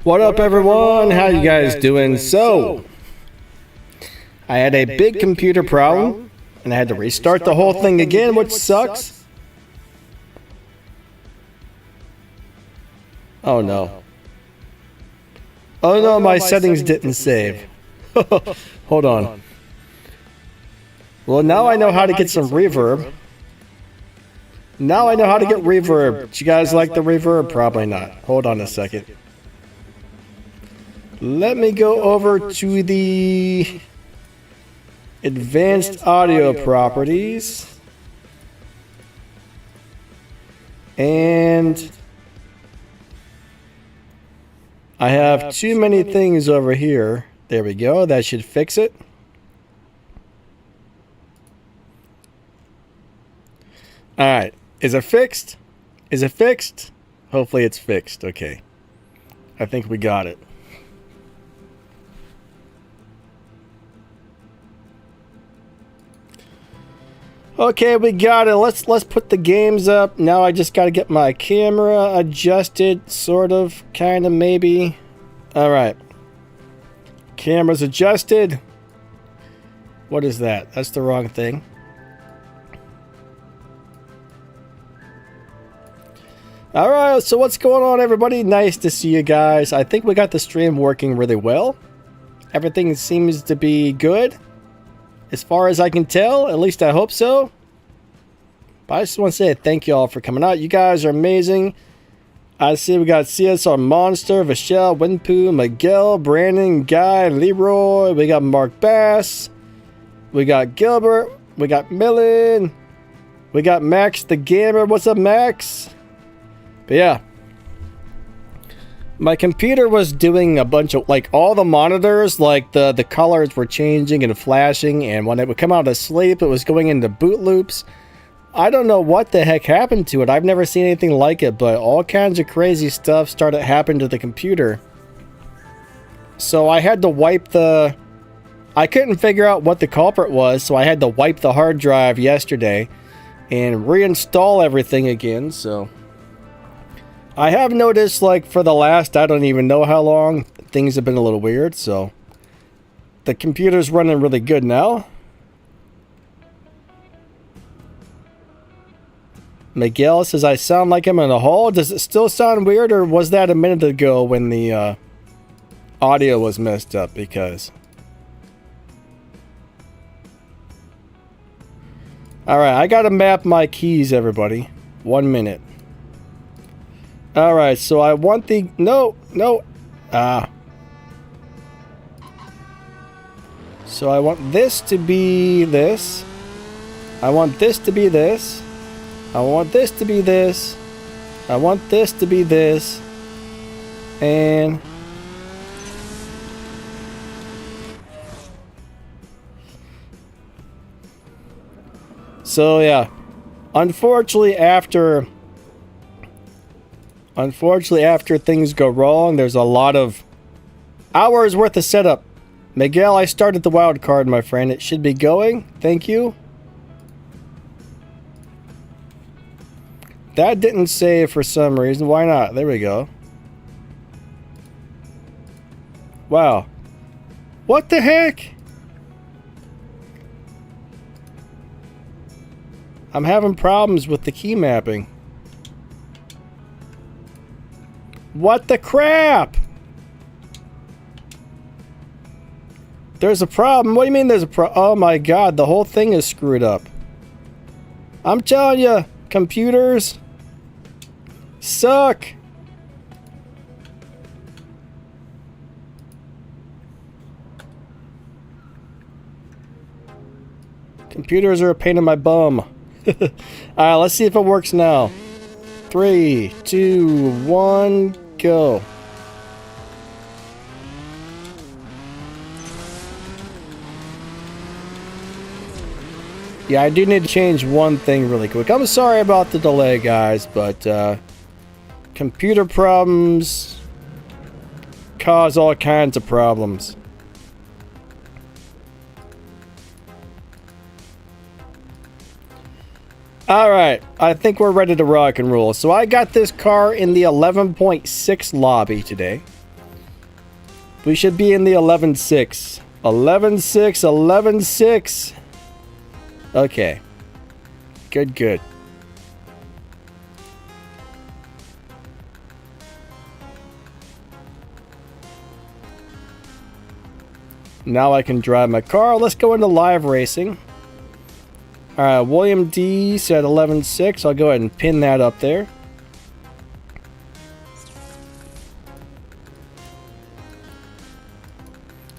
What up, everyone? How you guys doing? So, I had a big computer problem, and I had to restart the whole thing again, which sucks. Oh no. Oh no, my settings didn't save. Hold on. Well, now I know how to get some reverb. Now I know how to get reverb. Do you guys like the reverb? Probably not. Hold on a second. Let me go over to the advanced audio properties. And I have too many things over here. There we go. That should fix it. All right. Is it fixed? Is it fixed? Hopefully it's fixed. Okay. I think we got it. Okay, we got it. Let's put the games up. Now I just got to get my camera adjusted, sort of, kind of, maybe. All right. Camera's adjusted. What is that? That's the wrong thing. All right, so what's going on, everybody? Nice to see you guys. I think we got the stream working really well. Everything seems to be good. As far as I can tell, at least I hope so. But I just want to say thank you all for coming out. You guys are amazing. I see we got CSR Monster, Vachelle, Winpoo, Miguel, Brandon, Guy, Leroy. We got Mark Bass. We got Gilbert. We got Millen. We got Max the Gamer. What's up, Max? But yeah. My computer was doing a bunch of, like, all the monitors, like, the colors were changing and flashing, and when it would come out of sleep, it was going into boot loops. I don't know what the heck happened to it. I've never seen anything like it, but all kinds of crazy stuff started happening to the computer. So I had to wipe the... I couldn't figure out what the culprit was, so I had to wipe the hard drive yesterday and reinstall everything again, so... I have noticed, like, for the last, I don't even know how long, things have been a little weird, so the computer's running really good now. Miguel says, I sound like I'm in a hall. Does it still sound weird, or was that a minute ago when the audio was messed up? Because... Alright, I gotta map my keys, everybody. 1 minute. Alright, so I want the... No. So I want this to be this. I want this to be this. I want this to be this. I want this to be this. And... So, yeah. Unfortunately, after things go wrong, there's a lot of hours worth of setup. Miguel, I started the wild card, my friend. It should be going. Thank you. That didn't save for some reason. Why not? There we go. Wow. What the heck? I'm having problems with the key mapping. What the crap? There's a problem. What do you mean there's a problem? Oh my god, the whole thing is screwed up. I'm telling you, computers suck. Computers are a pain in my bum. Alright, let's see if it works now. 3, 2, 1, go. Yeah, I do need to change one thing really quick. I'm sorry about the delay, guys, but computer problems cause all kinds of problems. Alright, I think we're ready to rock and roll. So I got this car in the 11.6 lobby today. We should be in the 11.6. 11.6, 11.6. Okay. Good, good. Now I can drive my car. Let's go into live racing. Alright, William D said 11.6. I'll go ahead and pin that up there.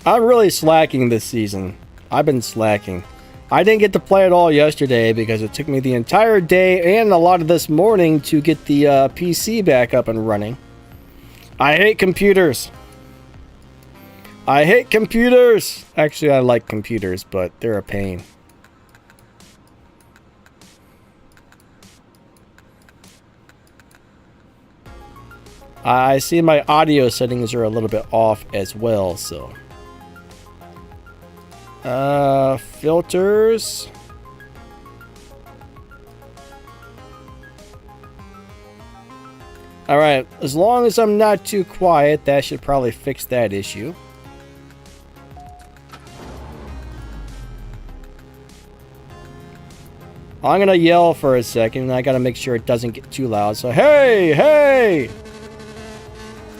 I'm really slacking this season. I've been slacking. I didn't get to play it all yesterday because it took me the entire day and a lot of this morning to get the PC back up and running. I hate computers. I hate computers. Actually, I like computers, but they're a pain. I see my audio settings are a little bit off as well, so. Filters. Alright, as long as I'm not too quiet, that should probably fix that issue. I'm gonna yell for a second. I gotta make sure it doesn't get too loud. So, hey, hey!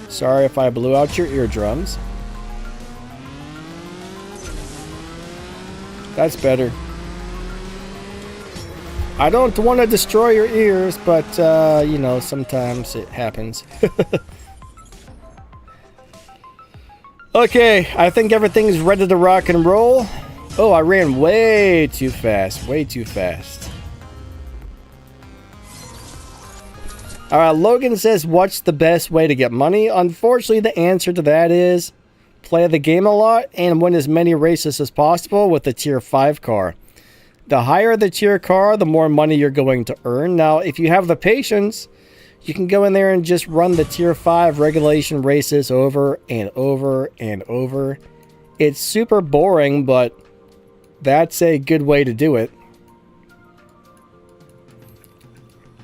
Sorry if I blew out your eardrums. That's better. I don't want to destroy your ears, but, you know, sometimes it happens. Okay, I think everything's ready to rock and roll. Oh, I ran way too fast. Way too fast. Alright, Logan says, what's the best way to get money? Unfortunately, the answer to that is play the game a lot and win as many races as possible with the tier 5 car. The higher the tier car, the more money you're going to earn. Now, if you have the patience, you can go in there and just run the tier 5 regulation races over and over and over. It's super boring, but that's a good way to do it.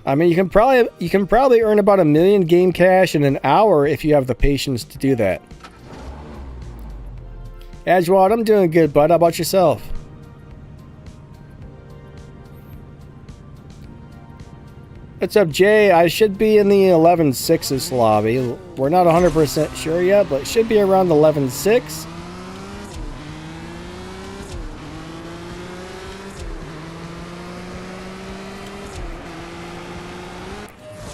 I mean, you can probably earn about 1 million game cash in an hour if you have the patience to do that. Ajwad, I'm doing good, bud. How about yourself? What's up, Jay? I should be in the 11.6's lobby. We're not 100% sure yet, but it should be around 11.6.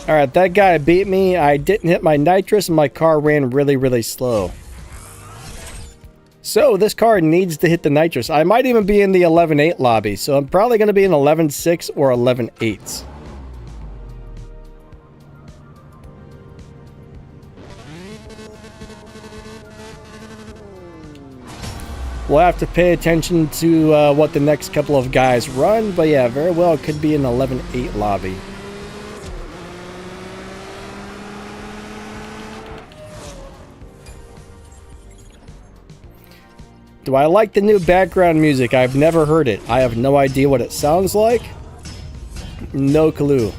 Alright, that guy beat me. I didn't hit my nitrous and my car ran really, really slow. So, this car needs to hit the nitrous. I might even be in the 11.8 lobby, so I'm probably going to be in 11.6 or 11.8. We'll have to pay attention to what the next couple of guys run, but yeah, very well it could be an 11.8 lobby. Do I like the new background music? I've never heard it. I have no idea what it sounds like. No clue.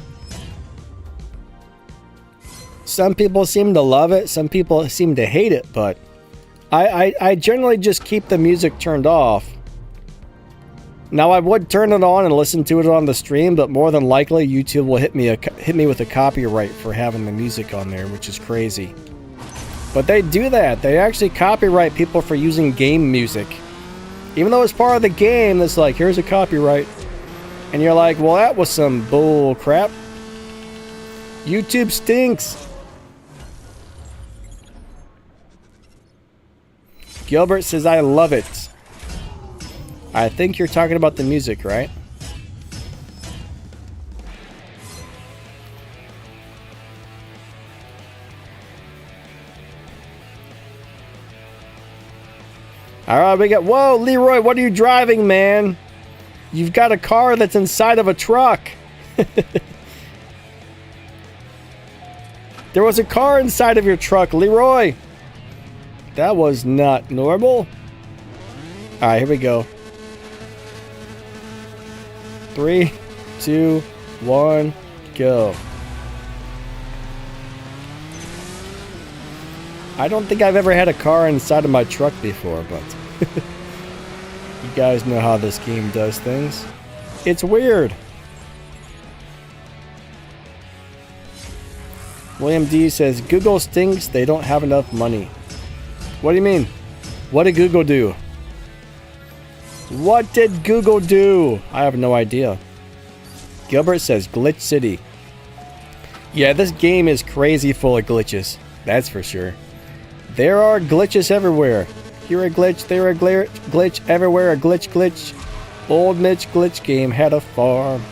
Some people seem to love it. Some people seem to hate it, but I generally just keep the music turned off. Now, I would turn it on and listen to it on the stream, but more than likely, YouTube will hit me with a copyright for having the music on there, which is crazy. But they do that. They actually copyright people for using game music. Even though it's part of the game, it's like, here's a copyright. And you're like, well, that was some bull crap. YouTube stinks. Gilbert says, I love it. I think you're talking about the music, right? Alright, we got... Whoa, Leroy, what are you driving, man? You've got a car that's inside of a truck. There was a car inside of your truck, Leroy. That was not normal. Alright, here we go. 3, 2, 1, go. I don't think I've ever had a car inside of my truck before, but you guys know how this game does things. It's weird. William D says, Google stinks, they don't have enough money. What do you mean? What did Google do? What did Google do? I have no idea. Gilbert says, Glitch City. Yeah, this game is crazy full of glitches. That's for sure. There are glitches everywhere. Here a glitch, there a glitch, everywhere a glitch. Old Mitch Glitch Game had a farm.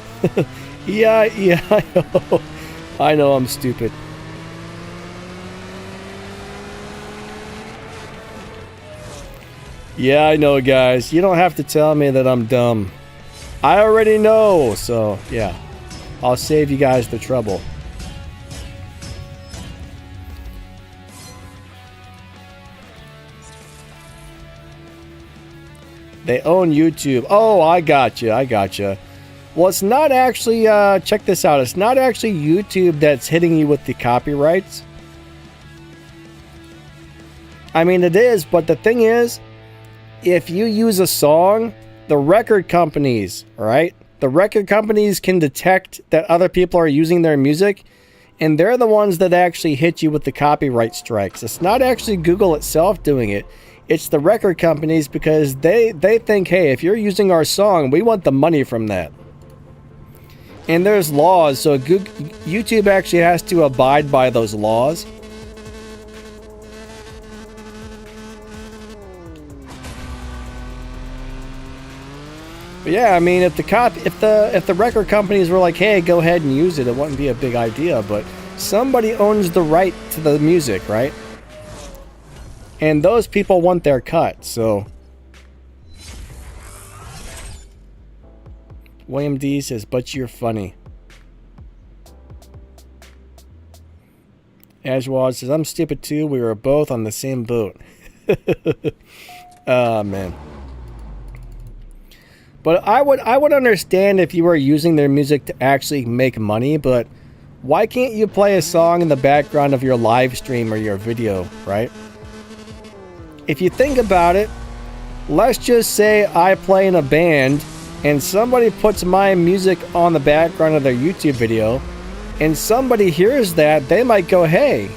Yeah, I know I'm stupid. Yeah, I know, guys. You don't have to tell me that I'm dumb. I already know, so yeah. I'll save you guys the trouble. They own YouTube. Oh, I gotcha. Well, it's not actually, check this out. It's not actually YouTube that's hitting you with the copyrights. I mean, it is, but the thing is, if you use a song, the record companies, right? The record companies can detect that other people are using their music, and they're the ones that actually hit you with the copyright strikes. It's not actually Google itself doing it. It's the record companies, because they think, hey, if you're using our song, we want the money from that. And there's laws, so YouTube actually has to abide by those laws. But yeah, I mean, if the record companies were like, hey, go ahead and use it, it wouldn't be a big idea. But somebody owns the right to the music, right? And those people want their cut, so. William D says, but you're funny. Ajwad says, I'm stupid too. We were both on the same boat. Oh, man. But I would understand if you were using their music to actually make money, but why can't you play a song in the background of your live stream or your video, right? If you think about it, let's just say I play in a band and somebody puts my music on the background of their YouTube video and somebody hears that, they might go, hey,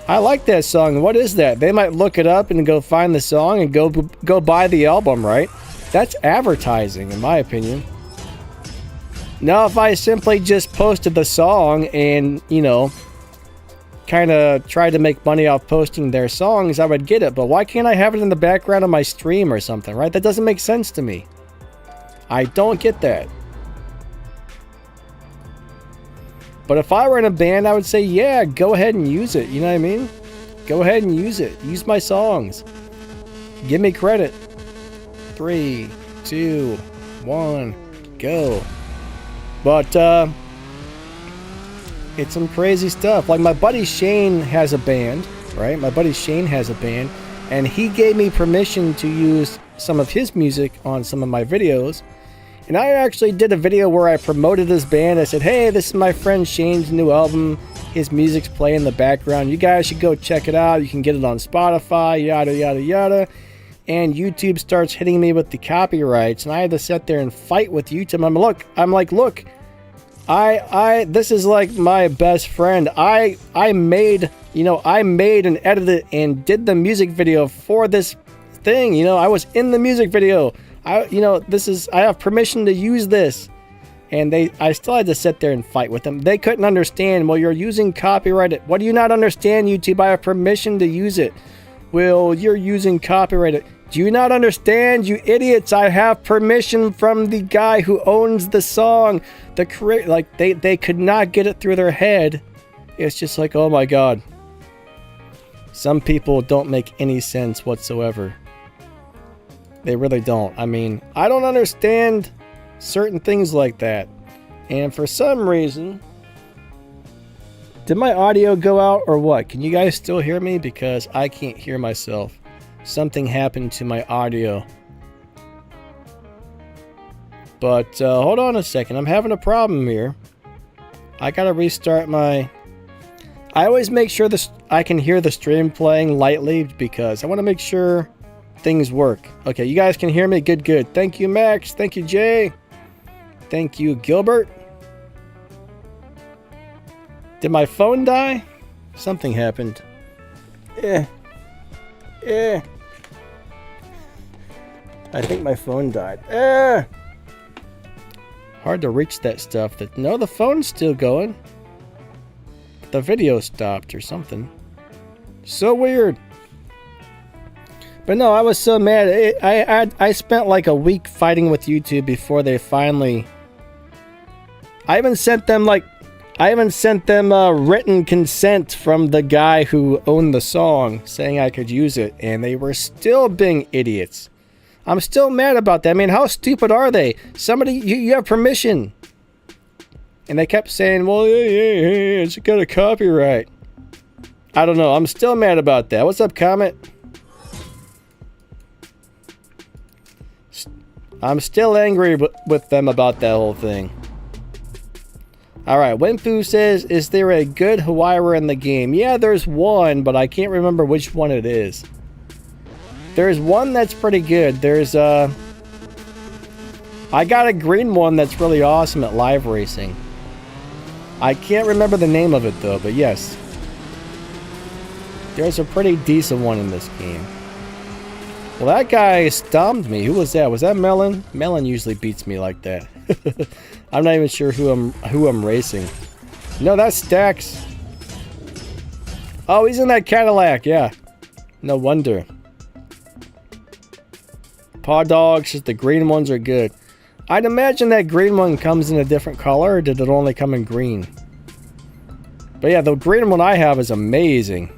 I like that song. What is that? They might look it up and go find the song and go buy the album, right? That's advertising, in my opinion. Now, if I simply just posted the song and, you know, kind of tried to make money off posting their songs, I would get it. But why can't I have it in the background of my stream or something, right? That doesn't make sense to me. I don't get that. But if I were in a band, I would say, yeah, go ahead and use it. You know what I mean? Go ahead and use it. Use my songs. Give me credit. 3, 2, 1, go. But, it's some crazy stuff. Like, my buddy Shane has a band, right? My buddy Shane has a band, and he gave me permission to use some of his music on some of my videos. And I actually did a video where I promoted this band. I said, hey, this is my friend Shane's new album. His music's playing in the background. You guys should go check it out. You can get it on Spotify, yada, yada, yada. And YouTube starts hitting me with the copyrights, and I had to sit there and fight with YouTube. I'm like, look, this is like my best friend. I made and edited and did the music video for this thing. You know, I was in the music video. I have permission to use this. And I still had to sit there and fight with them. They couldn't understand. Well, you're using copyrighted. What do you not understand, YouTube? I have permission to use it. Well, you're using copyrighted. Do you not understand, you idiots? I have permission from the guy who owns the song. They could not get it through their head. It's just like, oh my God. Some people don't make any sense whatsoever. They really don't. I mean, I don't understand certain things like that. And for some reason, did my audio go out or what? Can you guys still hear me? Because I can't hear myself. Something happened to my audio. But hold on a second. I'm having a problem here. I gotta restart my... I always make sure I can hear the stream playing lightly because I want to make sure things work. Okay, you guys can hear me? Good, good. Thank you, Max. Thank you, Jay. Thank you, Gilbert. Did my phone die? Something happened. I think my phone died. Hard to reach that stuff. No, the phone's still going. The video stopped or something. So weird. But no, I was so mad. I spent like a week fighting with YouTube before they finally... I even sent them written consent from the guy who owned the song saying I could use it, and they were still being idiots. I'm still mad about that. I mean, how stupid are they? Somebody, you have permission. And they kept saying, well, hey, it's got a copyright. I don't know. I'm still mad about that. What's up, Comet? I'm still angry with them about that whole thing. Alright, Winfu says, is there a good Huayra in the game? Yeah, there's one, but I can't remember which one it is. There's one that's pretty good. There's I got a green one that's really awesome at live racing. I can't remember the name of it though, but yes. There's a pretty decent one in this game. Well, that guy stomped me. Who was that? Was that Melon? Melon usually beats me like that. I'm not even sure who I'm racing. No, that's Stax. Oh, he's in that Cadillac, yeah. No wonder. Paw Dog says the green ones are good. I'd imagine that green one comes in a different color, or did it only come in green? But yeah, the green one I have is amazing.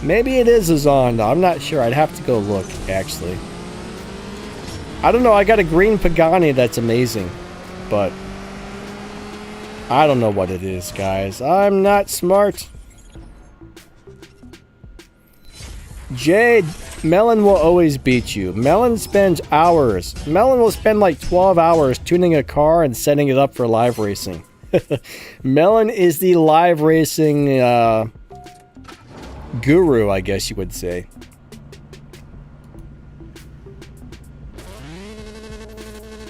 Maybe it is a Zonda. I'm not sure. I'd have to go look, actually. I don't know. I got a green Pagani that's amazing. But I don't know what it is, guys. I'm not smart. Jade, Melon will always beat you. Melon spends hours. Melon will spend like 12 hours tuning a car and setting it up for live racing. Melon is the live racing guru, I guess you would say.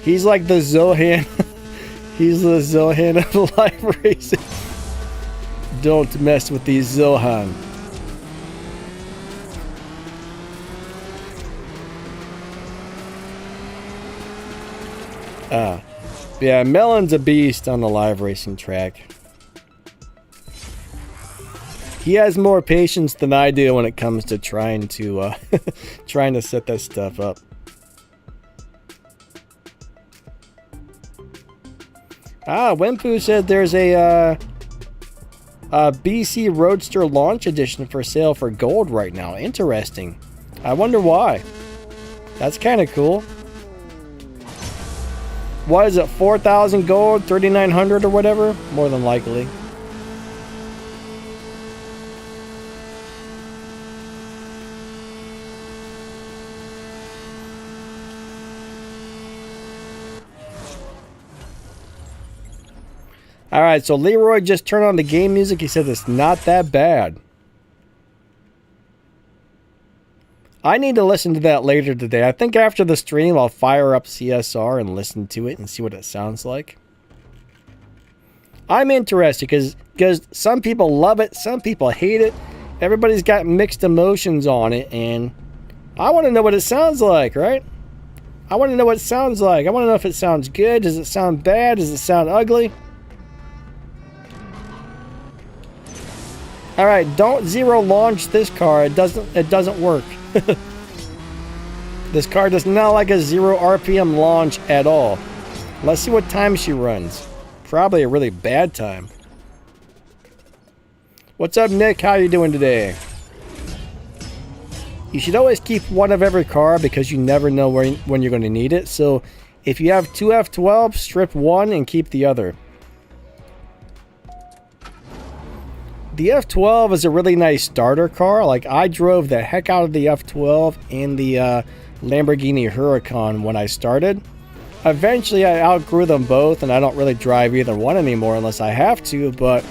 He's like the Zohan. He's the Zohan of live racing. Don't mess with these Zohan. Yeah, Melon's a beast on the live racing track. He has more patience than I do when it comes to trying to set that stuff up. Wempu said there's a BC Roadster Launch Edition for sale for gold right now. Interesting. I wonder why. That's kind of cool. What is it, 4,000 gold, 3,900 or whatever? More than likely. Alright, so Leroy just turned on the game music. He said it's not that bad. I need to listen to that later today. I think after the stream, I'll fire up CSR and listen to it and see what it sounds like. I'm interested because some people love it, some people hate it. Everybody's got mixed emotions on it, and I want to know what it sounds like, right? I want to know what it sounds like. I want to know if it sounds good. Does it sound bad? Does it sound ugly? All right, don't zero launch this car. It doesn't work. This car does not like a 0 RPM launch at all. Let's see what time she runs. Probably a really bad time. What's up, Nick? How you doing today? You should always keep one of every car because you never know when you're going to need it. So if you have two F12, strip one and keep the other. The F12 is a really nice starter car. Like, I drove the heck out of the F12 and the Lamborghini Huracan when I started. Eventually, I outgrew them both, and I don't really drive either one anymore unless I have to, but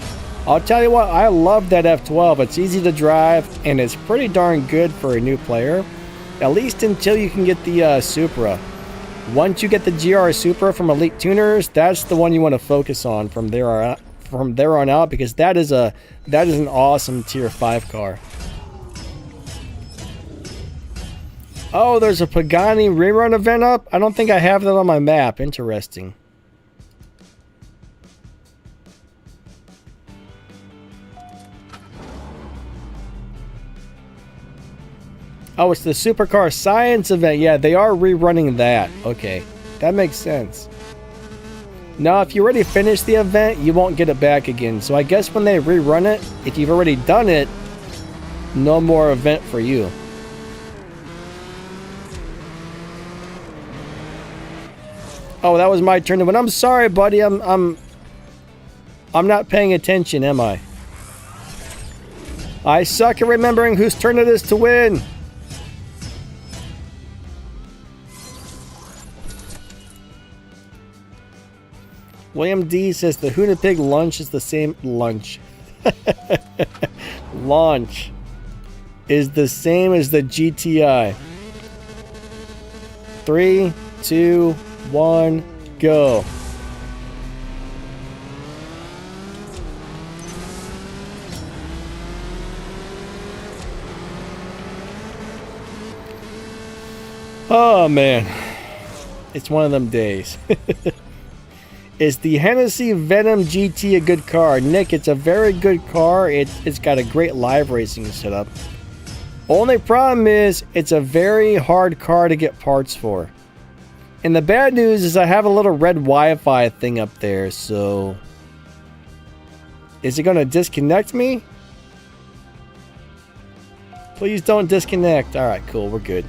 I'll tell you what, I love that F12. It's easy to drive, and it's pretty darn good for a new player, at least until you can get the Supra. Once you get the GR Supra from Elite Tuners, that's the one you want to focus on from there on out, because that is an awesome Tier 5 car. Oh, there's a Pagani rerun event up? I don't think I have that on my map. Interesting. Oh, it's the Supercar Science event. Yeah, they are rerunning that. Okay, that makes sense. Now, if you already finished the event, you won't get it back again. So I guess when they rerun it, if you've already done it, no more event for you. Oh, that was my turn to win. I'm sorry, buddy. I'm not paying attention, am I? I suck at remembering whose turn it is to win. William D says the Huda Pig lunch is the same lunch. Launch is the same as the GTI. 3, 2, 1, go. Oh man, it's one of them days. Is the Hennessy Venom GT a good car? Nick, it's a very good car. It's got a great live racing setup. Only problem is it's a very hard car to get parts for. And the bad news is I have a little red Wi-Fi thing up there, so... Is it going to disconnect me? Please don't disconnect. Alright, cool, we're good.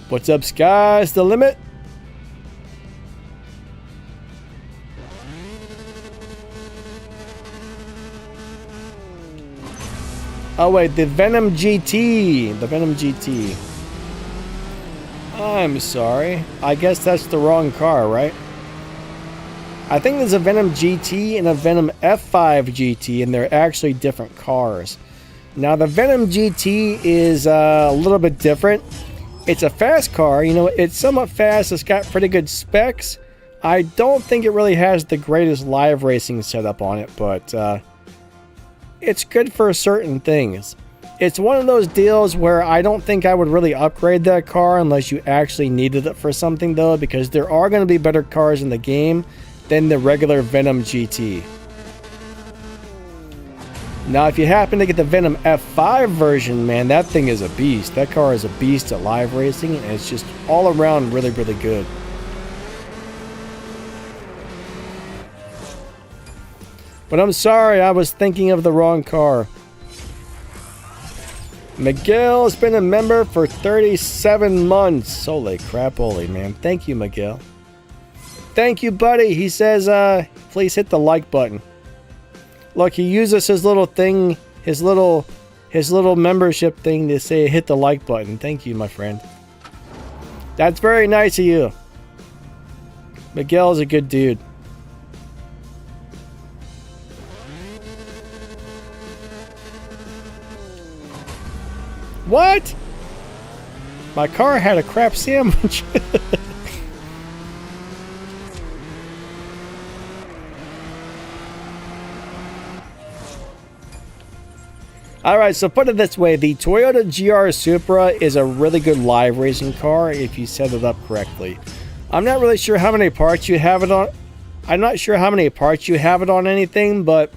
What's up, sky's the limit? Oh wait, the Venom GT. The Venom GT. I'm sorry. I guess that's the wrong car, right? I think there's a Venom GT and a Venom F5 GT, and they're actually different cars. Now, the Venom GT is a little bit different. It's a fast car. You know, it's somewhat fast. It's got pretty good specs. I don't think it really has the greatest live racing setup on it, but it's good for certain things. It's one of those deals where I don't think I would really upgrade that car unless you actually needed it for something, though, because there are going to be better cars in the game than the regular Venom GT. Now, if you happen to get the Venom F5 version, man, that thing is a beast. That car is a beast at live racing, and it's just all around really, really good. But I'm sorry, I was thinking of the wrong car. Miguel's been a member for 37 months. Holy crap, holy man. Thank you, Miguel. Thank you, buddy. He says, please hit the like button. Look, he uses his little thing, his little membership thing to say hit the like button. Thank you, my friend. That's very nice of you. Miguel's a good dude. What? My car had a crap sandwich. Alright, so put it this way. The Toyota GR Supra is a really good live racing car if you set it up correctly. I'm not really sure how many parts you have it on. I'm not sure how many parts you have it on anything, but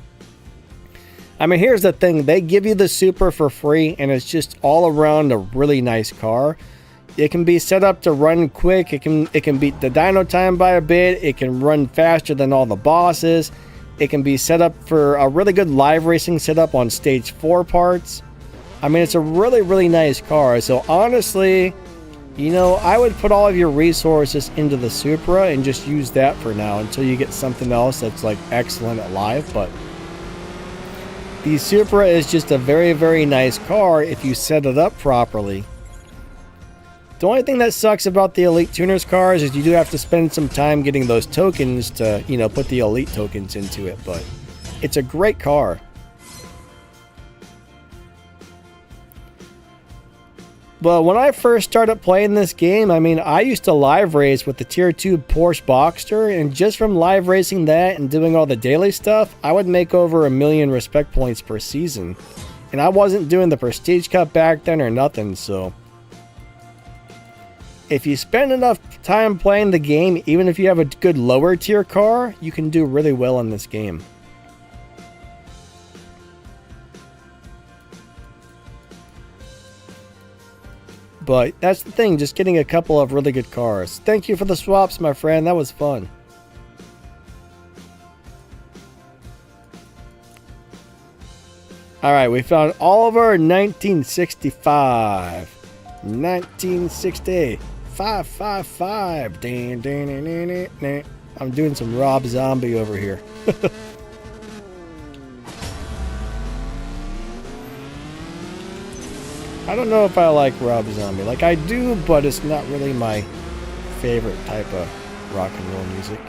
I mean, here's the thing. They give you the Supra for free, and it's just all around a really nice car. It can be set up to run quick. It can beat the dyno time by a bit. It can run faster than all the bosses. It can be set up for a really good live racing setup on stage 4 parts. I mean, it's a really, really nice car. So honestly, you know, I would put all of your resources into the Supra and just use that for now until you get something else that's like excellent at live. But the Supra is just a very, very nice car if you set it up properly. The only thing that sucks about the Elite Tuners cars is you do have to spend some time getting those tokens to, you know, put the Elite tokens into it, but it's a great car. But when I first started playing this game, I mean, I used to live race with the Tier 2 Porsche Boxster, and just from live racing that and doing all the daily stuff, I would make over 1 million respect points per season. And I wasn't doing the Prestige Cup back then or nothing, so... If you spend enough time playing the game, even if you have a good lower tier car, you can do really well in this game. But that's the thing, just getting a couple of really good cars. Thank you for the swaps, my friend. That was fun. Alright, we found Oliver 1965. 1960. 555. I'm doing some Rob Zombie over here. I don't know if I like Rob Zombie. Like, I do, but it's not really my favorite type of rock and roll music.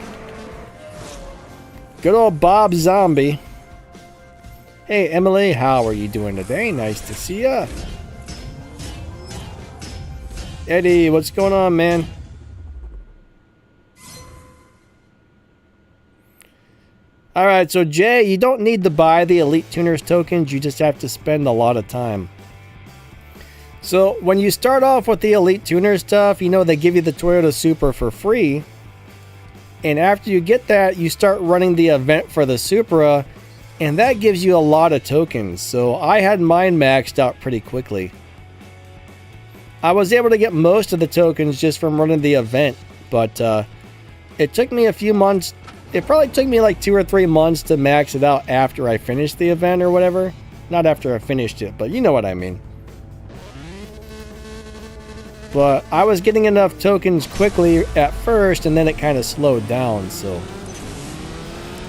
Good old Bob Zombie. Hey, Emily, how are you doing today? Nice to see ya. Eddie, what's going on, man? Alright, so Jay, you don't need to buy the Elite Tuners tokens, you just have to spend a lot of time. So, when you start off with the Elite Tuner stuff, you know they give you the Toyota Supra for free. And after you get that, you start running the event for the Supra, and that gives you a lot of tokens. So, I had mine maxed out pretty quickly. I was able to get most of the tokens just from running the event, but it took me a few months. It probably took me like 2 or 3 months to max it out after I finished the event or whatever. Not after I finished it, but you know what I mean. But I was getting enough tokens quickly at first, and then it kind of slowed down, so...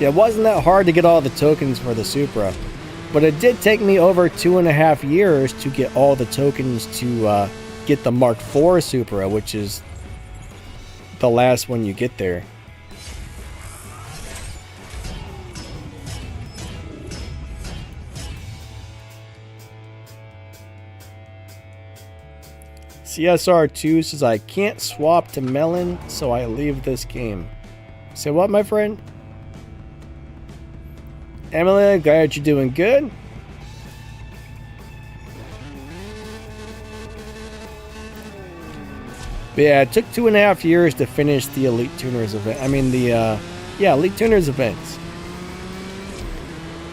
Yeah, it wasn't that hard to get all the tokens for the Supra. But it did take me over 2.5 years to get all the tokens to get the Mark IV Supra, which is the last one you get there. CSR2 says I can't swap to Melon, so I leave this game. Say what, my friend? Emily, glad you're doing good. But yeah, it took 2.5 years to finish the Elite Tuners event. I mean, the Elite Tuners events.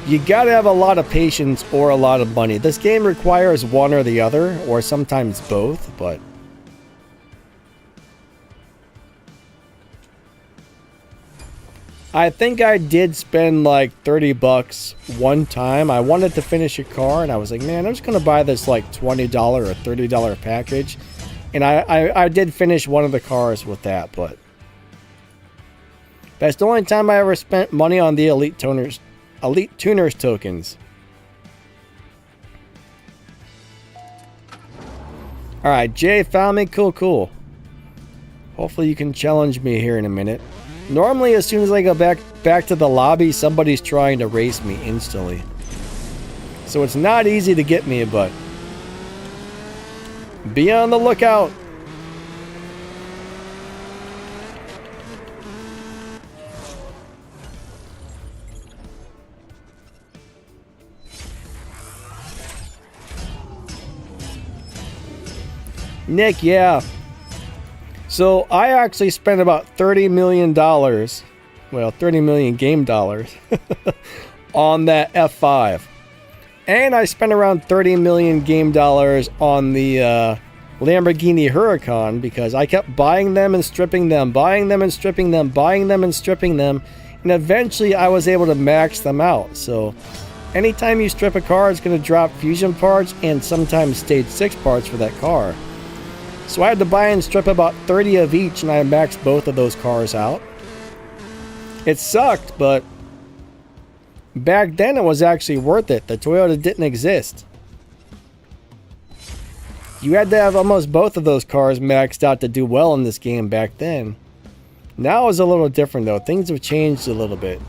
You gotta have a lot of patience or a lot of money. This game requires one or the other, or sometimes both, but... I think I did spend like 30 bucks one time. I wanted to finish a car, and I was like, man, I'm just gonna buy this like $20 or $30 package. And I did finish one of the cars with that, but... That's the only time I ever spent money on the Elite Tuners tokens. Alright, Jay found me. Cool. Hopefully you can challenge me here in a minute. Normally, as soon as I go back to the lobby, somebody's trying to race me instantly. So it's not easy to get me, but... Be on the lookout! Nick, yeah. So I actually spent about $30 million, well, 30 million game dollars, on that F5. And I spent around 30 million game dollars on the Lamborghini Huracan because I kept buying them and stripping them, buying them and stripping them, buying them and stripping them. And eventually I was able to max them out. So anytime you strip a car, it's going to drop fusion parts and sometimes stage 6 parts for that car. So I had to buy and strip about 30 of each, and I maxed both of those cars out. It sucked, but back then it was actually worth it. The Toyota didn't exist. You had to have almost both of those cars maxed out to do well in this game back then. Now it's a little different though. Things have changed a little bit.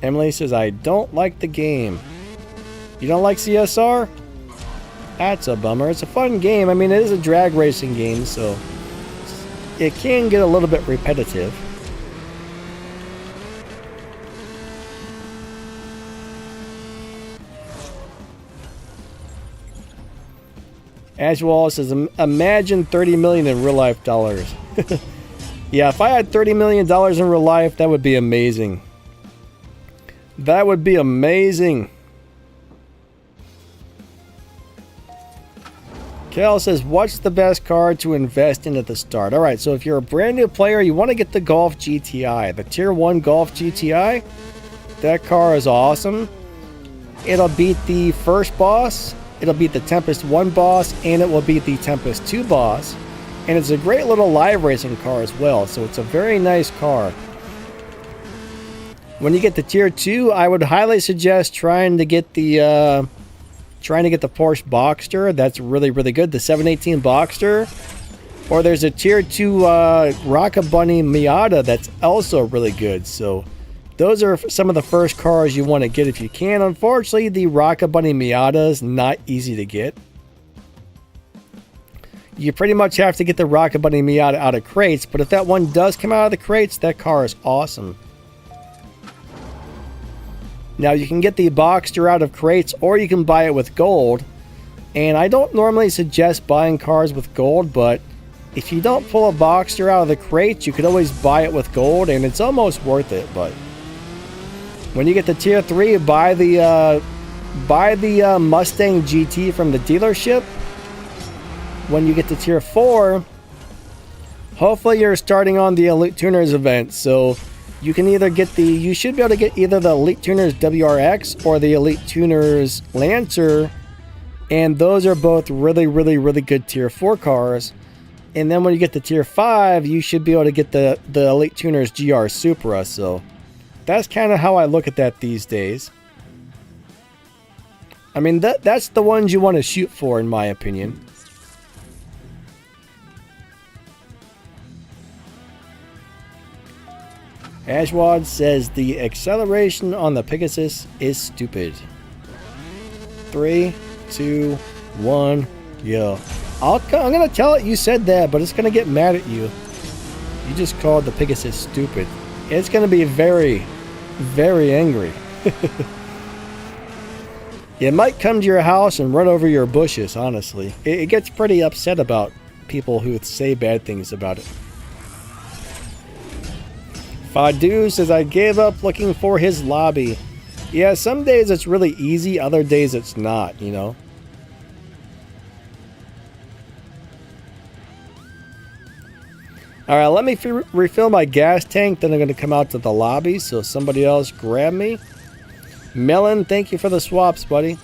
Emily says, I don't like the game. You don't like CSR? That's a bummer. It's a fun game. I mean, it is a drag racing game, so it can get a little bit repetitive. Ash Wallace says, imagine 30 million in real life dollars. Yeah, if I had $30 million in real life, that would be amazing. That would be amazing. Cal says, what's the best car to invest in at the start? Alright, so if you're a brand new player, you want to get the Golf GTI. The Tier 1 Golf GTI. That car is awesome. It'll beat the first boss. It'll beat the Tempest 1 boss. And it will beat the Tempest 2 boss. And it's a great little live racing car as well. So it's a very nice car. When you get the Tier 2, I would highly suggest trying to get the Porsche Boxster. That's really, really good. The 718 Boxster. Or there's a Tier 2 Rocket Bunny Miata that's also really good. So those are some of the first cars you want to get if you can. Unfortunately, the Rocket Bunny Miata is not easy to get. You pretty much have to get the Rocket Bunny Miata out of crates. But if that one does come out of the crates, that car is awesome. Now you can get the Boxster out of crates or you can buy it with gold. And I don't normally suggest buying cars with gold, but if you don't pull a Boxster out of the crates, you could always buy it with gold and it's almost worth it. But when you get the Tier 3, buy the Mustang GT from the dealership. When you get to Tier 4, hopefully you're starting on the Elite Tuners event, so you can either get you should be able to get either the Elite Tuners WRX or the Elite Tuners Lancer, and those are both really, really, really good Tier 4 cars. And then when you get to Tier 5, you should be able to get the Elite Tuners GR Supra, so that's kind of how I look at that these days. I mean, that's the ones you want to shoot for, in my opinion. Ashwad says the acceleration on the Pegasus is stupid. 3, 2, 1, yo. I'm gonna tell it you said that, but it's gonna get mad at you. You just called the Pegasus stupid. It's gonna be very, very angry. It might come to your house and run over your bushes, honestly. It gets pretty upset about people who say bad things about it. Fadu says, I gave up looking for his lobby. Yeah, some days it's really easy, other days it's not, you know. Alright, let me refill my gas tank, then I'm going to come out to the lobby, so somebody else grab me. Melon, thank you for the swaps, buddy.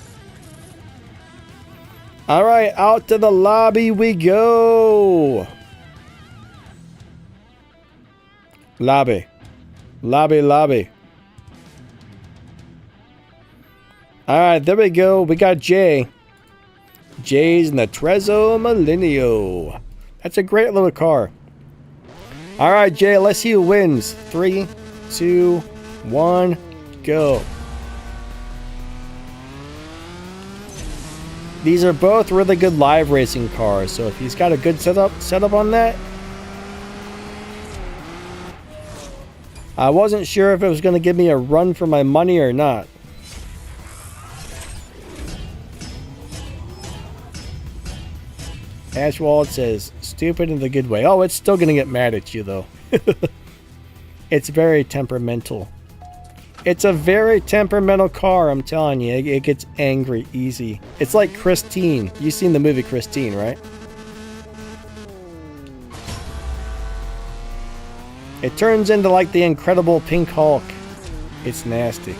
Alright, out to the lobby we go. Lobby. Lobby, lobby. Alright, there we go. We got Jay. Jay's in the Trezzo Millenio. That's a great little car. Alright, Jay, let's see who wins. 3, 2, 1, go. These are both really good live racing cars, so if he's got a good setup on that. I wasn't sure if it was going to give me a run for my money or not. Ashwald says, stupid in the good way. Oh, it's still going to get mad at you, though. It's very temperamental. It's a very temperamental car, I'm telling you. It gets angry easy. It's like Christine. You've seen the movie Christine, right? It turns into like the Incredible Pink Hulk. It's nasty.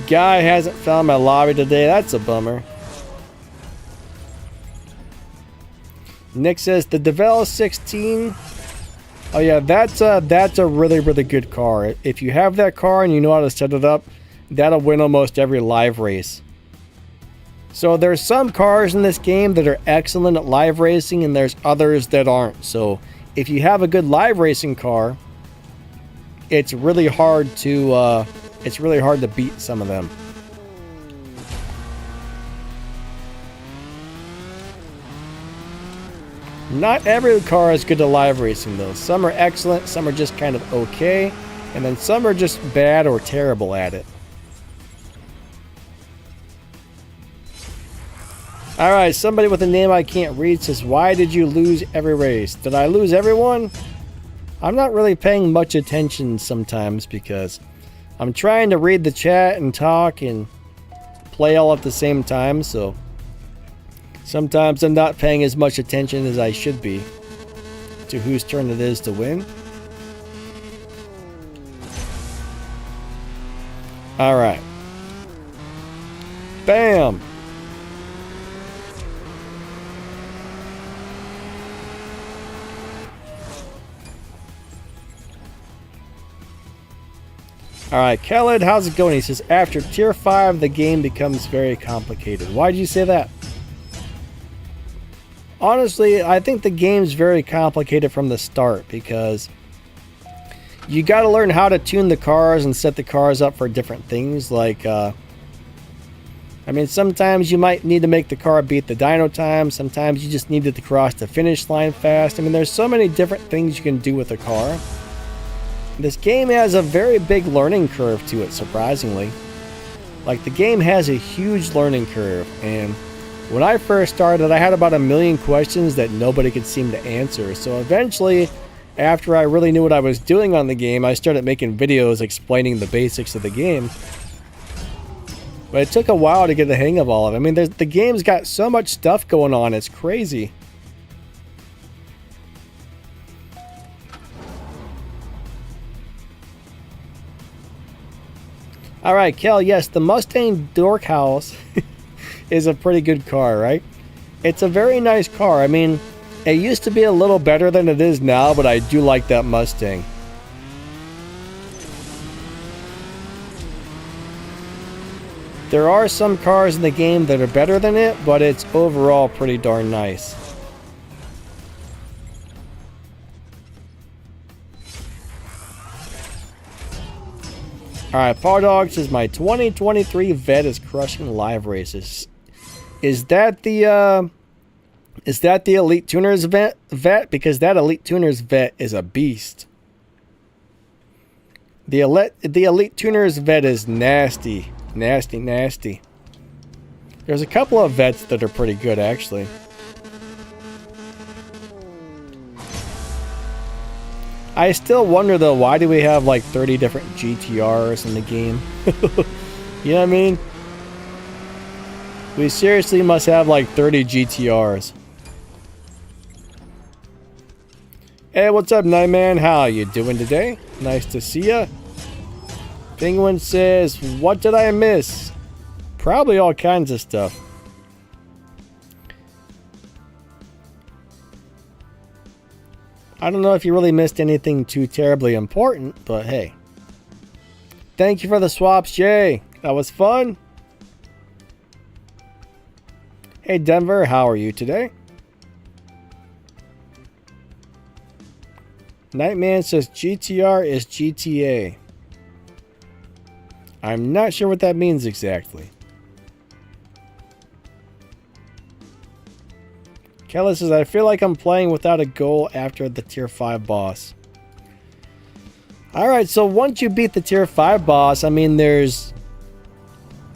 Guy hasn't found my lobby today. That's a bummer. Nick says the Devel 16 Oh yeah, that's a really, really good car. If you have that car and you know how to set it up, that'll win almost every live race. So there's some cars in this game that are excellent at live racing, and there's others that aren't. So if you have a good live racing car, it's really hard to beat some of them. Not every car is good at live racing though. Some are excellent, some are just kind of okay, and then some are just bad or terrible at it. Alright, somebody with a name I can't read says, why did you lose every race? Did I lose everyone? I'm not really paying much attention sometimes because I'm trying to read the chat and talk and play all at the same time, so sometimes I'm not paying as much attention as I should be to whose turn it is to win. Alright. Bam! Alright, Khaled, how's it going? He says, after tier 5, the game becomes very complicated. Why did you say that? Honestly, I think the game's very complicated from the start because you got to learn how to tune the cars and set the cars up for different things. Like, I mean, sometimes you might need to make the car beat the dyno time. Sometimes you just need it to cross the finish line fast. I mean, there's so many different things you can do with a car. This game has a very big learning curve to it, surprisingly. Like, the game has a huge learning curve, and when I first started, I had about 1 million questions that nobody could seem to answer. So eventually, after I really knew what I was doing on the game, I started making videos explaining the basics of the game. But it took a while to get the hang of all of it. I mean, the game's got so much stuff going on, it's crazy. Alright, Kel, yes, the Mustang Dorkhouse is a pretty good car, right? It's a very nice car. I mean, it used to be a little better than it is now, but I do like that Mustang. There are some cars in the game that are better than it, but it's overall pretty darn nice. Alright, Paw Dog says my 2023 vet is crushing live races. Is that the Elite Tuners vet? Because that Elite Tuners vet is a beast. The Elite Tuners vet is nasty. Nasty. There's a couple of vets that are pretty good, actually. I still wonder, though, why do we have like 30 different GTRs in the game? You know what I mean? We seriously must have like 30 GTRs. Hey, what's up, Nightman? How you doing today? Nice to see ya. Penguin says, what did I miss? Probably all kinds of stuff. I don't know if you really missed anything too terribly important, but hey. Thank you for the swaps, Jay. That was fun. Hey, Denver, how are you today? Nightman says GTR is GTA. I'm not sure what that means exactly. Kelly says, I feel like I'm playing without a goal after the tier 5 boss. Alright, so once you beat the tier 5 boss, I mean, there's...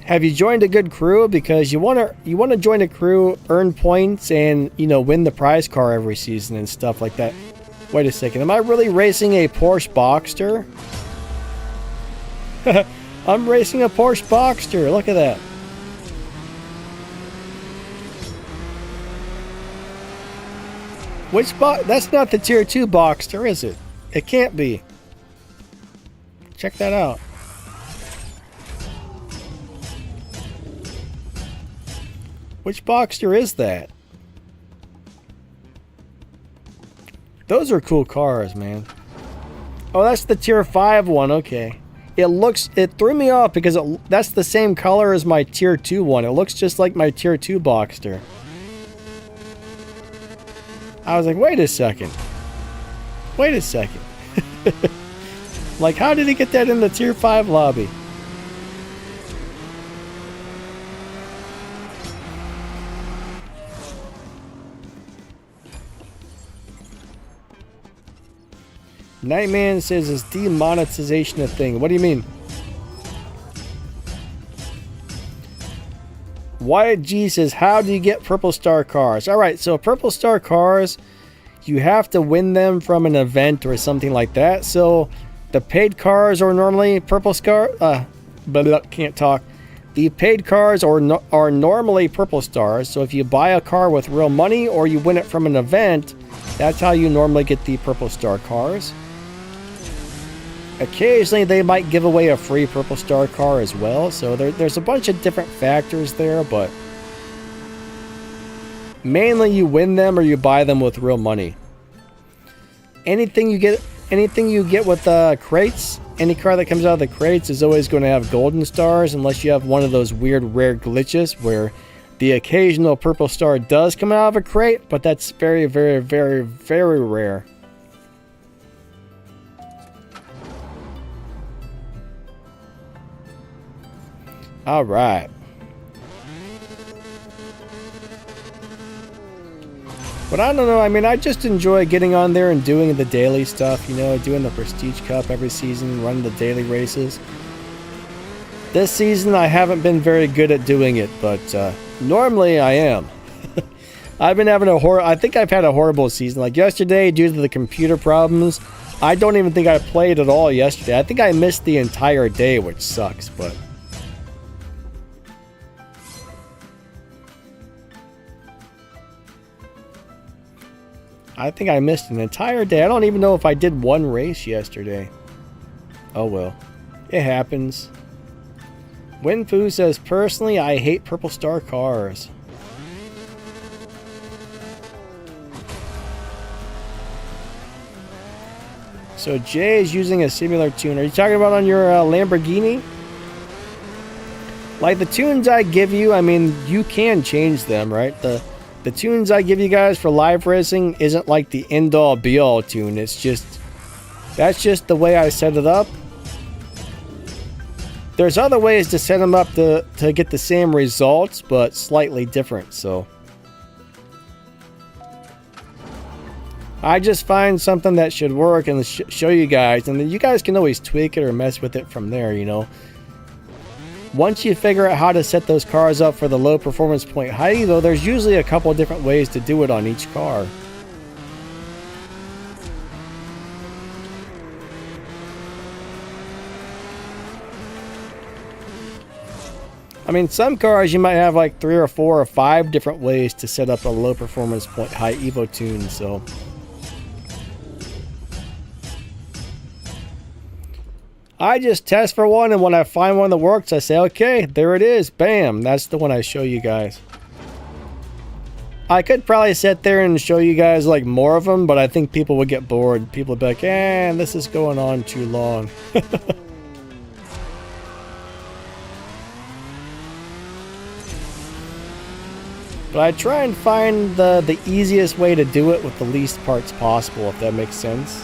Have you joined a good crew? Because you want to join a crew, earn points, and, you know, win the prize car every season and stuff like that. Wait a second, am I really racing a Porsche Boxster? I'm racing a Porsche Boxster, look at that. Which box? That's not the tier 2 Boxster, is it? It can't be. Check that out. Which Boxster is that? Those are cool cars, man. Oh, that's the tier 5 one. Okay. It threw me off because that's the same color as my tier 2 one. It looks just like my tier 2 Boxster. I was like, wait a second. Wait a second. Like, how did he get that in the tier 5 lobby? Nightman says, is demonetization a thing? What do you mean? Wyatt G says, how do you get purple star cars? Alright, so purple star cars, you have to win them from an event or something like that. So the paid cars are normally purple star. Can't talk. The paid cars are normally purple stars. So if you buy a car with real money or you win it from an event, that's how you normally get the purple star cars. Occasionally they might give away a free purple star car as well. So there's a bunch of different factors there, but mainly you win them or you buy them with real money. Anything you get with crates, any car that comes out of the crates is always going to have golden stars unless you have one of those weird rare glitches where the occasional purple star does come out of a crate, but that's very, very, very, very rare. All right. But I don't know, I mean, I just enjoy getting on there and doing the daily stuff, you know, doing the Prestige Cup every season, running the daily races. This season, I haven't been very good at doing it, but normally I am. I've been having I think I've had a horrible season. Like yesterday, due to the computer problems, I don't even think I played at all yesterday. I think I missed the entire day, which sucks, but I think I missed an entire day. I don't even know if I did one race yesterday. Oh well. It happens. Winfu says, personally, I hate purple star cars. So Jay is using a similar tune. Are you talking about on your Lamborghini? Like the tunes I give you, I mean, you can change them, right? The tunes I give you guys for live racing isn't like the end-all be-all tune. It's just, that's just the way I set it up. There's other ways to set them up to get the same results, but slightly different, so. I just find something that should work and show you guys, and then you guys can always tweak it or mess with it from there, you know. Once you figure out how to set those cars up for the low performance point height, though, there's usually a couple of different ways to do it on each car. I mean, some cars you might have like 3 or 4 or 5 different ways to set up a low performance point height Evo tune, so. I just test for one, and when I find one that works, I say, okay, there it is. Bam. That's the one I show you guys. I could probably sit there and show you guys like more of them, but I think people would get bored. People would be like, this is going on too long. But I try and find the easiest way to do it with the least parts possible, if that makes sense.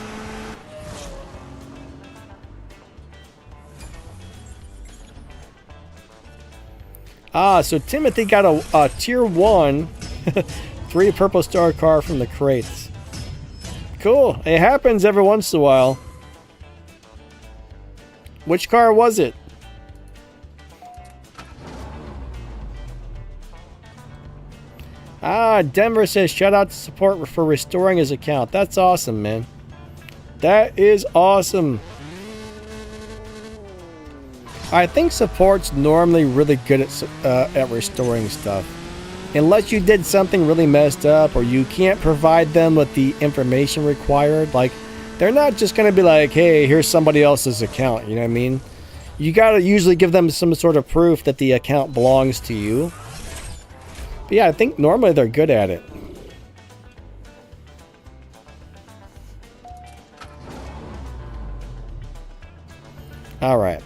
Ah, so Timothy got a tier 1 3 purple star car from the crates. Cool. It happens every once in a while. Which car was it? Ah, Denver says shout out to support for restoring his account. That's awesome, man. That is awesome. I think support's normally really good at restoring stuff. Unless you did something really messed up or you can't provide them with the information required. Like, they're not just going to be like, hey, here's somebody else's account. You know what I mean? You got to usually give them some sort of proof that the account belongs to you. But yeah, I think normally they're good at it. All right.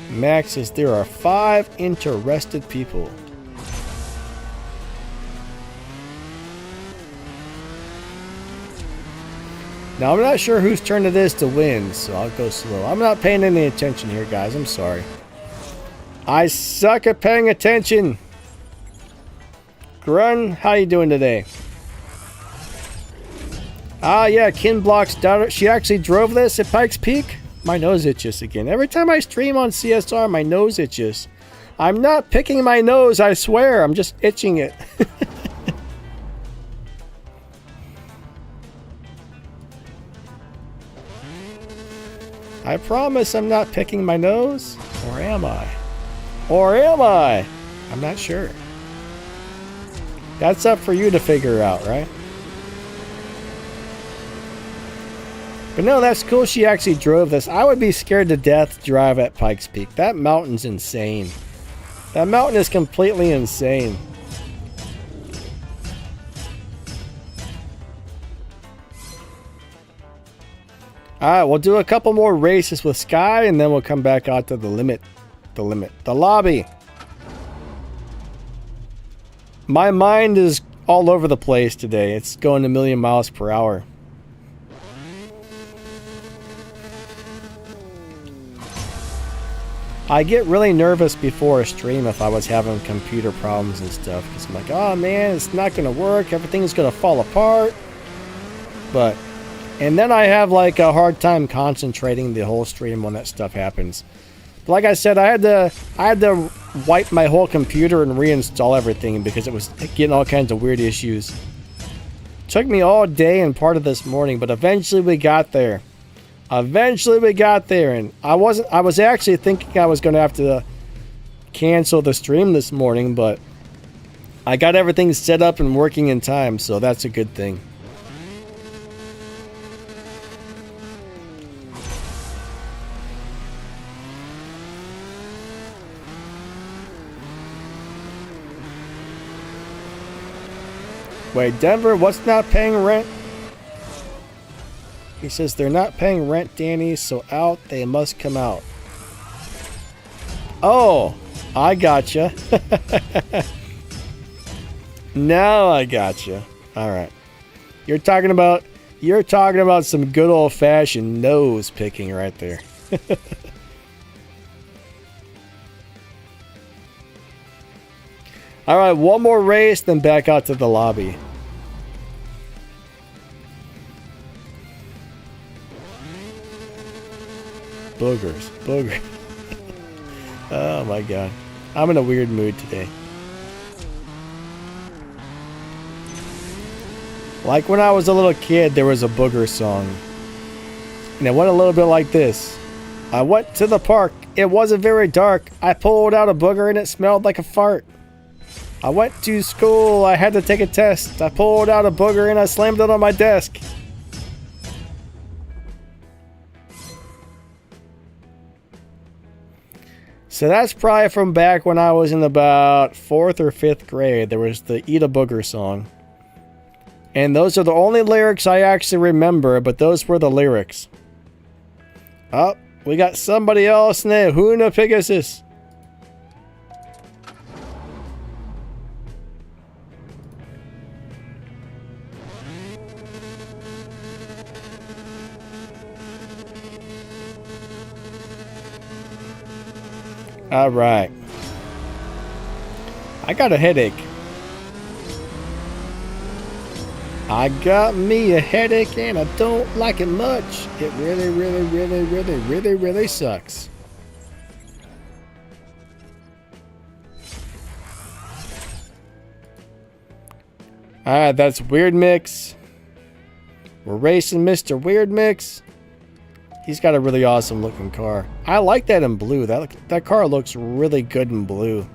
Max says there are 5 interested people. Now, I'm not sure whose turn it is to win, so I'll go slow. I'm not paying any attention here, guys. I'm sorry. I suck at paying attention. Grun, how you doing today? Ah, yeah, Kin Block's daughter. She actually drove this at Pikes Peak. My nose itches again. Every time I stream on CSR, my nose itches. I'm not picking my nose, I swear. I'm just itching it. I promise I'm not picking my nose. Or am I? Or am I? I'm not sure. That's up for you to figure out, right? But no, that's cool she actually drove this. I would be scared to death to drive at Pikes Peak. That mountain's insane. That mountain is completely insane. Alright, we'll do a couple more races with Sky and then we'll come back out to the lobby. My mind is all over the place today. It's going a million miles per hour. I get really nervous before a stream if I was having computer problems and stuff. Because I'm like, oh man, it's not going to work. Everything's going to fall apart. And then I have like a hard time concentrating the whole stream when that stuff happens. But like I said, I had to wipe my whole computer and reinstall everything because it was getting all kinds of weird issues. Took me all day and part of this morning, but eventually we got there. And I was actually thinking I was going to have to cancel the stream this morning, but I got everything set up and working in time, so that's a good thing. Wait, Denver, what's not paying rent? He says they're not paying rent, Danny, so out they must come out. Oh, I gotcha. Now I gotcha. All right. You're talking about some good old-fashioned nose picking right there. All right, one more race, then back out to the lobby. Boogers. Oh my god. I'm in a weird mood today. Like when I was a little kid, there was a booger song. And it went a little bit like this. I went to the park. It wasn't very dark. I pulled out a booger and it smelled like a fart. I went to school. I had to take a test. I pulled out a booger and I slammed it on my desk. So that's probably from back when I was in about 4th or 5th grade. There was the Eat a Booger song. And those are the only lyrics I actually remember, but those were the lyrics. Oh, we got somebody else in there. Huna Pegasus. All right. I got a headache. I got me a headache and I don't like it much. It really sucks. Alright, that's Weird Mix. We're racing Mr. Weird Mix. He's got a really awesome looking car. I like that in blue. That car looks really good in blue.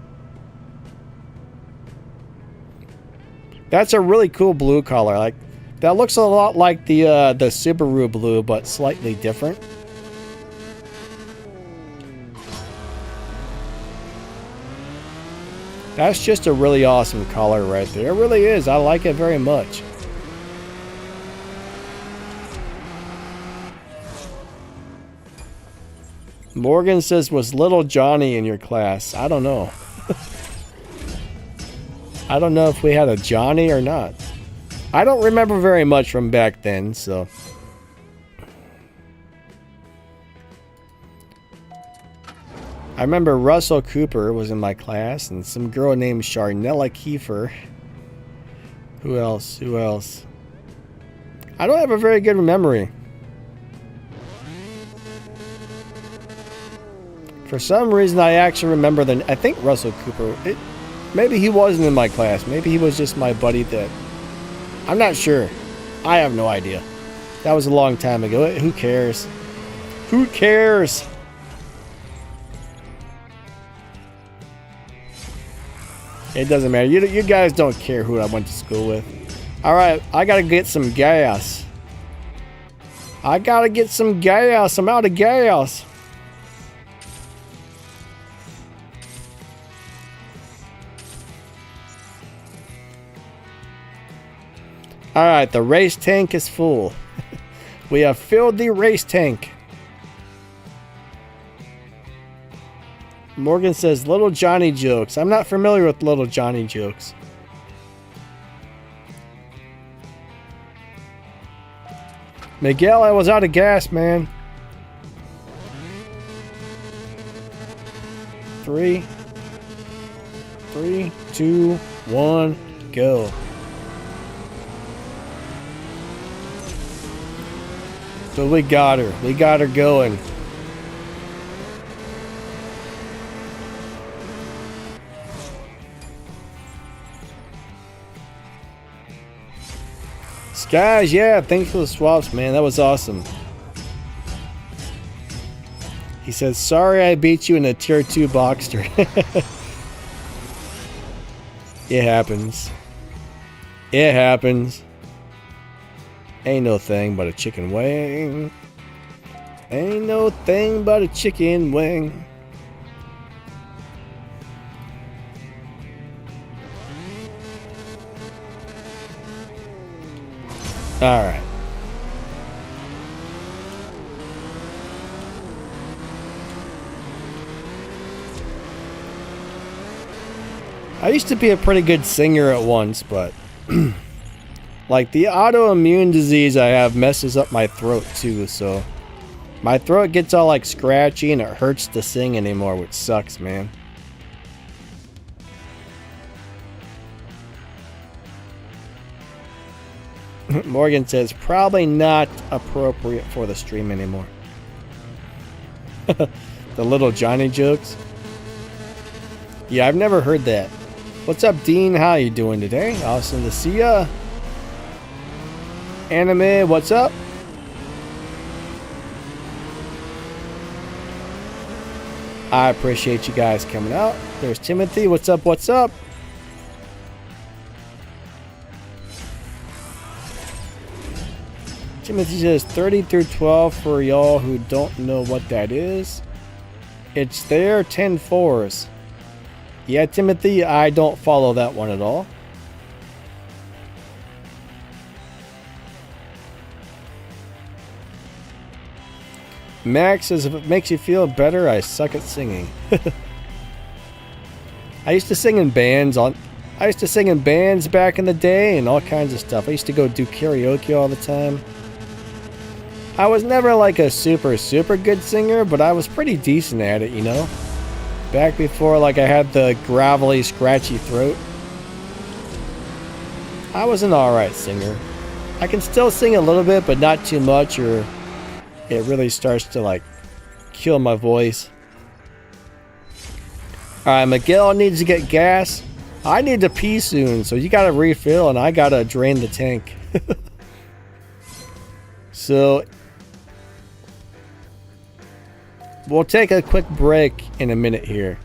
That's a really cool blue color. Like that looks a lot like the Subaru blue, but slightly different. That's just a really awesome color right there. It really is. I like it very much. Morgan says, was little Johnny in your class? I don't know. I don't know if we had a Johnny or not. I don't remember very much from back then, so. I remember Russell Cooper was in my class, and some girl named Sharnella Kiefer. Who else? Who else? I don't have a very good memory. For some reason, I actually remember I think Russell Cooper. Maybe he wasn't in my class. Maybe he was just my buddy that. I'm not sure. I have no idea. That was a long time ago. Who cares? Who cares? It doesn't matter. You guys don't care who I went to school with. Alright, I gotta get some gas. I gotta get some gas. I'm out of gas. Alright, the race tank is full. We have filled the race tank. Morgan says, little Johnny jokes. I'm not familiar with little Johnny jokes. Miguel, I was out of gas, man. 3, 2, 1, go. So we got her. We got her going. Guys, yeah, thanks for the swaps, man. That was awesome. He says, sorry I beat you in a tier 2 Boxster. It happens. It happens. Ain't no thing but a chicken wing. Ain't no thing but a chicken wing. Alright. I used to be a pretty good singer at once, but like the autoimmune disease I have messes up my throat too, so my throat gets all like scratchy and it hurts to sing anymore, which sucks, man. Morgan says, probably not appropriate for the stream anymore. The little Johnny jokes. Yeah, I've never heard that. What's up, Dean? How you doing today? Awesome to see ya. Anime, what's up? I appreciate you guys coming out. There's Timothy. What's up? What's up? Timothy says 30 through 12 for y'all who don't know what that is. It's there 10 fours. Yeah, Timothy, I don't follow that one at all. Max says, if it makes you feel better, I suck at singing. I used to sing in bands back in the day and all kinds of stuff. I used to go do karaoke all the time. I was never like a super good singer, but I was pretty decent at it, you know? Back before like I had the gravelly, scratchy throat. I was an alright singer. I can still sing a little bit, but not too much, or it really starts to like kill my voice. Alright, Miguel needs to get gas. I need to pee soon, so you gotta refill and I gotta drain the tank. So we'll take a quick break in a minute here.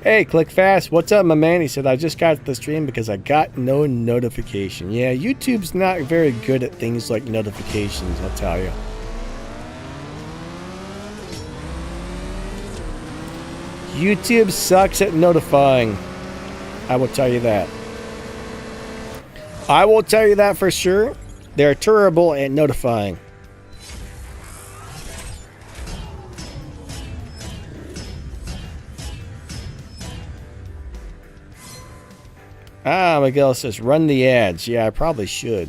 Hey, Click Fast, what's up, my man? He said, I just got the stream because I got no notification. Yeah, YouTube's not very good at things like notifications, I'll tell you. YouTube sucks at notifying. I will tell you that. I will tell you that for sure. They're terrible at notifying. Ah, Miguel says, run the ads. Yeah, I probably should.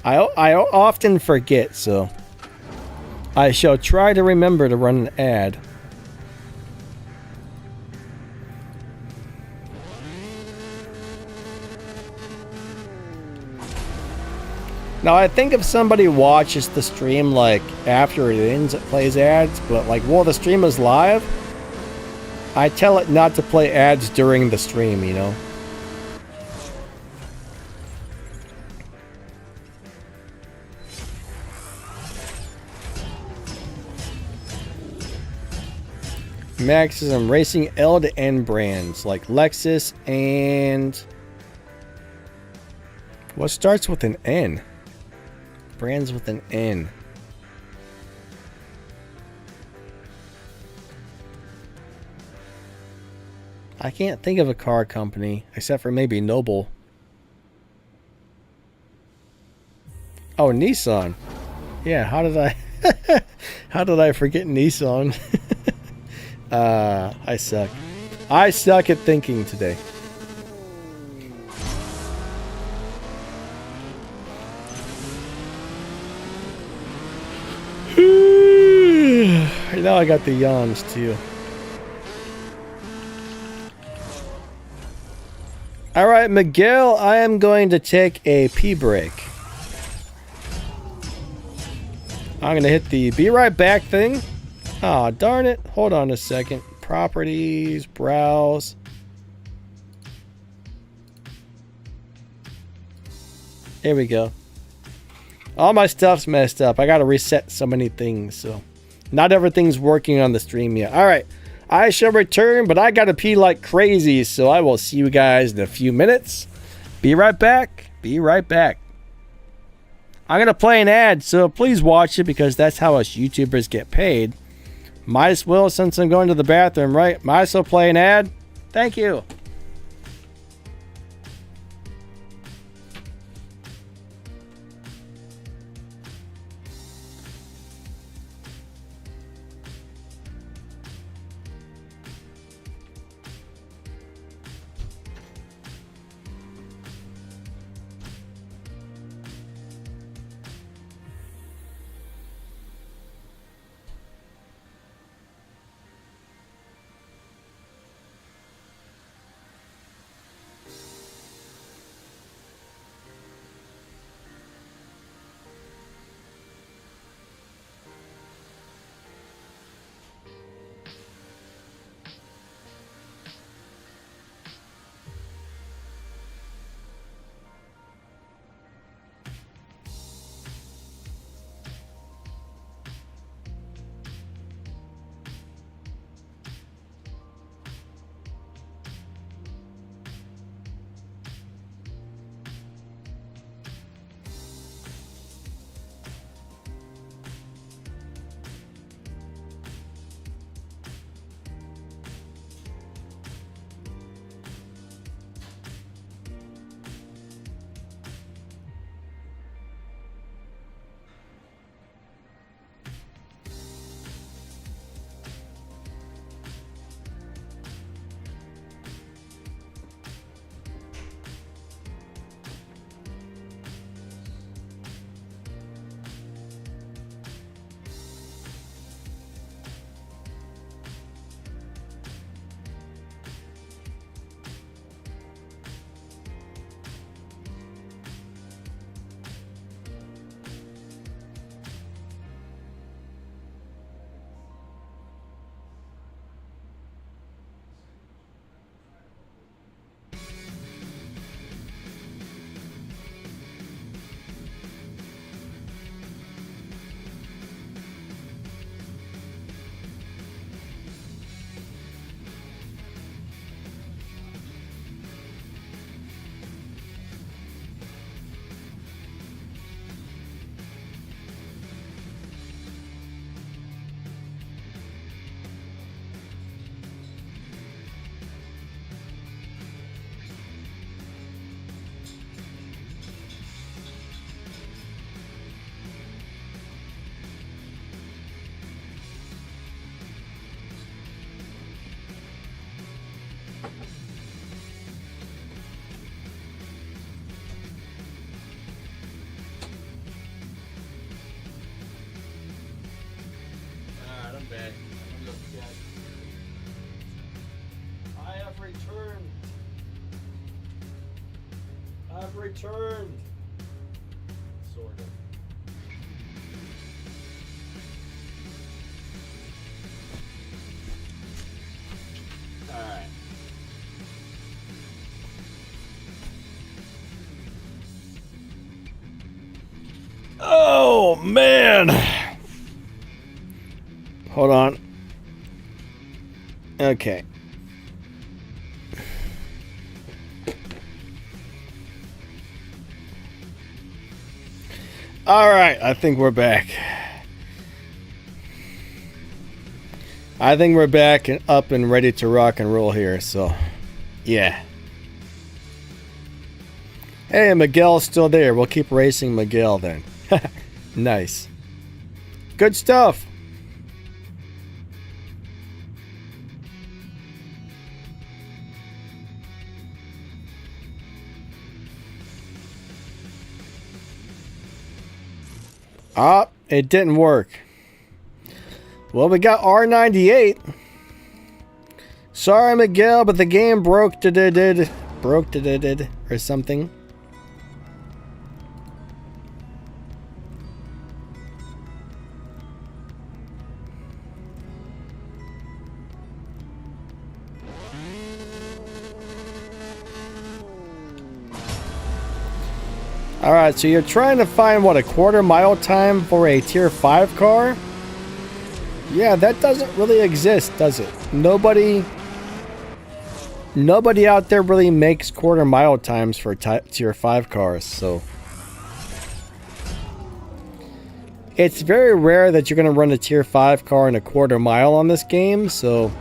I often forget, so I shall try to remember to run an ad. Now, I think if somebody watches the stream, like, after it ends, it plays ads, but, like, while the stream is live, I tell it not to play ads during the stream, you know? Max says I'm racing L to N brands, like Lexus and... What starts with an N? Brands with an N. I can't think of a car company, except for maybe Noble. Oh, Nissan. Yeah, how did I... how did I forget Nissan? I suck. I suck at thinking today. Now I got the yawns too. Alright, Miguel, I am going to take a pee break. I'm going to hit the be right back thing. Aw, darn it. Hold on a second. Properties, browse. Here we go. All my stuff's messed up. I got to reset so many things, so not everything's working on the stream yet. All right. I shall return, but I got to pee like crazy, so I will see you guys in a few minutes. Be right back. Be right back. I'm going to play an ad, so please watch it because that's how us YouTubers get paid. Might as well, since I'm going to the bathroom, right? Might as well play an ad. Thank you. I've returned. Sort of. Alright. Oh, man. Hold on. Okay. All right, I think we're back. I think we're back and up and ready to rock and roll here, so yeah. Hey, Miguel's still there. We'll keep racing Miguel then. Nice. Good stuff. Ah, it didn't work. Well, we got R98. Sorry, Miguel, but the game broke or something. Alright, so you're trying to find, what, a quarter-mile time for a Tier 5 car? Yeah, that doesn't really exist, does it? Nobody out there really makes quarter-mile times for Tier 5 cars, so... It's very rare that you're going to run a Tier 5 car in a quarter mile on this game, so...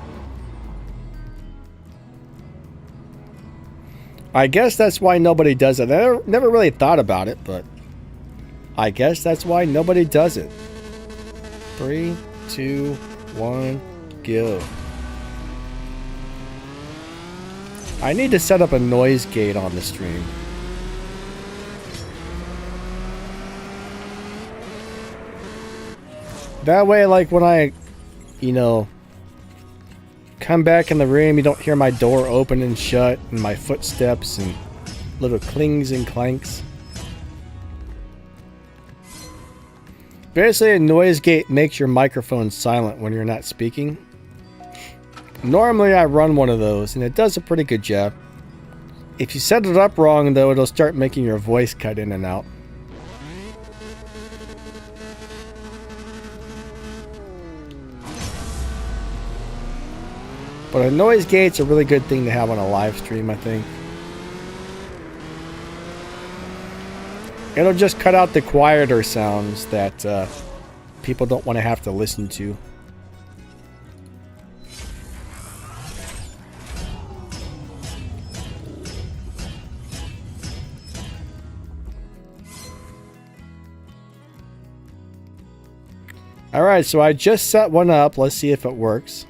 I guess that's why nobody does it. I never really thought about it, but I guess that's why nobody does it. 3, 2, 1, go. I need to set up a noise gate on the stream. That way, like, when I, you know, come back in the room, you don't hear my door open and shut and my footsteps and little clings and clanks. Basically, a noise gate makes your microphone silent when you're not speaking. Normally, I run one of those, and it does a pretty good job. If you set it up wrong, though, it'll start making your voice cut in and out. But a noise gate's a really good thing to have on a live stream, I think. It'll just cut out the quieter sounds that people don't want to have to listen to. Alright, so I just set one up. Let's see if it works.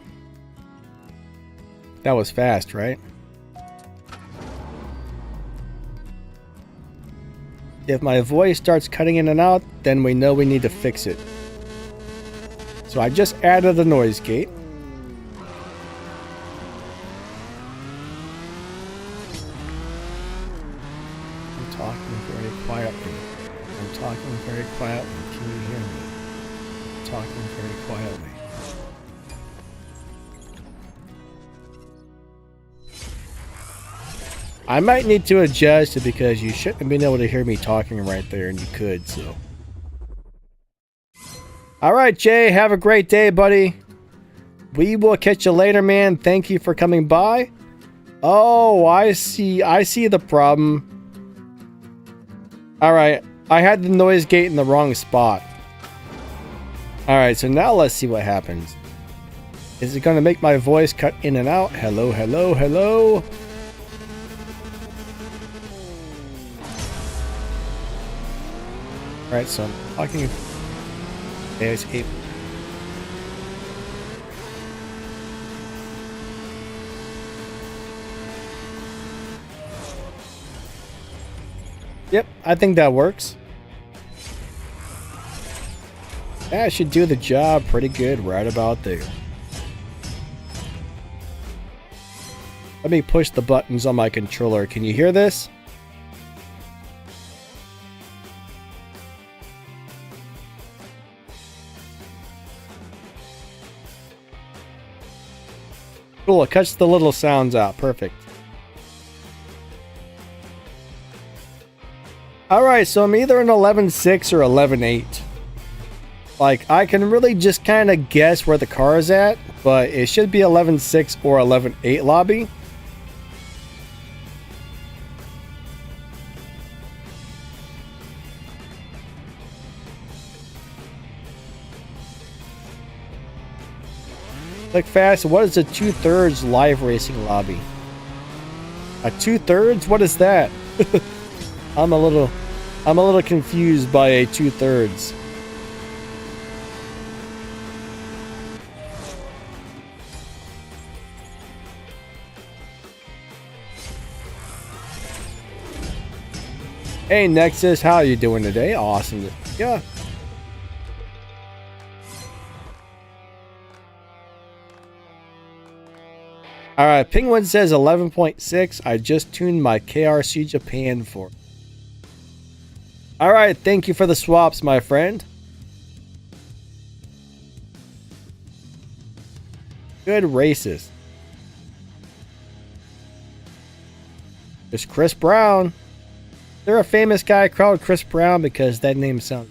That was fast, right? If my voice starts cutting in and out, then we know we need to fix it. So I just added a noise gate. I'm talking very quietly. I'm talking very quietly. Can you hear me? I'm talking very quietly. I might need to adjust it because you shouldn't have been able to hear me talking right there, and you could, so. Alright, Jay, have a great day, buddy. We will catch you later, man. Thank you for coming by. Oh, I see the problem. Alright, I had the noise gate in the wrong spot. Alright, so now let's see what happens. Is it going to make my voice cut in and out? Hello, hello, hello. Alright, so I'm talking. There's a. Yep, I think that works. That should do the job pretty good right about there. Let me push the buttons on my controller. Can you hear this? Cool, it cuts the little sounds out. Perfect. Alright, so I'm either an 11.6 or 11.8. Like, I can really just kind of guess where the car is at, but it should be 11.6 or 11.8 lobby. Click fast. What is a 2/3 live racing lobby? A 2/3? What is that? I'm a little confused by a 2/3. Hey Nexus, how are you doing today? Awesome. Yeah. Alright, Penguin says 11.6. I just tuned my KRC Japan for. Alright, thank you for the swaps, my friend. Good races. There's Chris Brown. They're a famous guy called Chris Brown because that name sounds.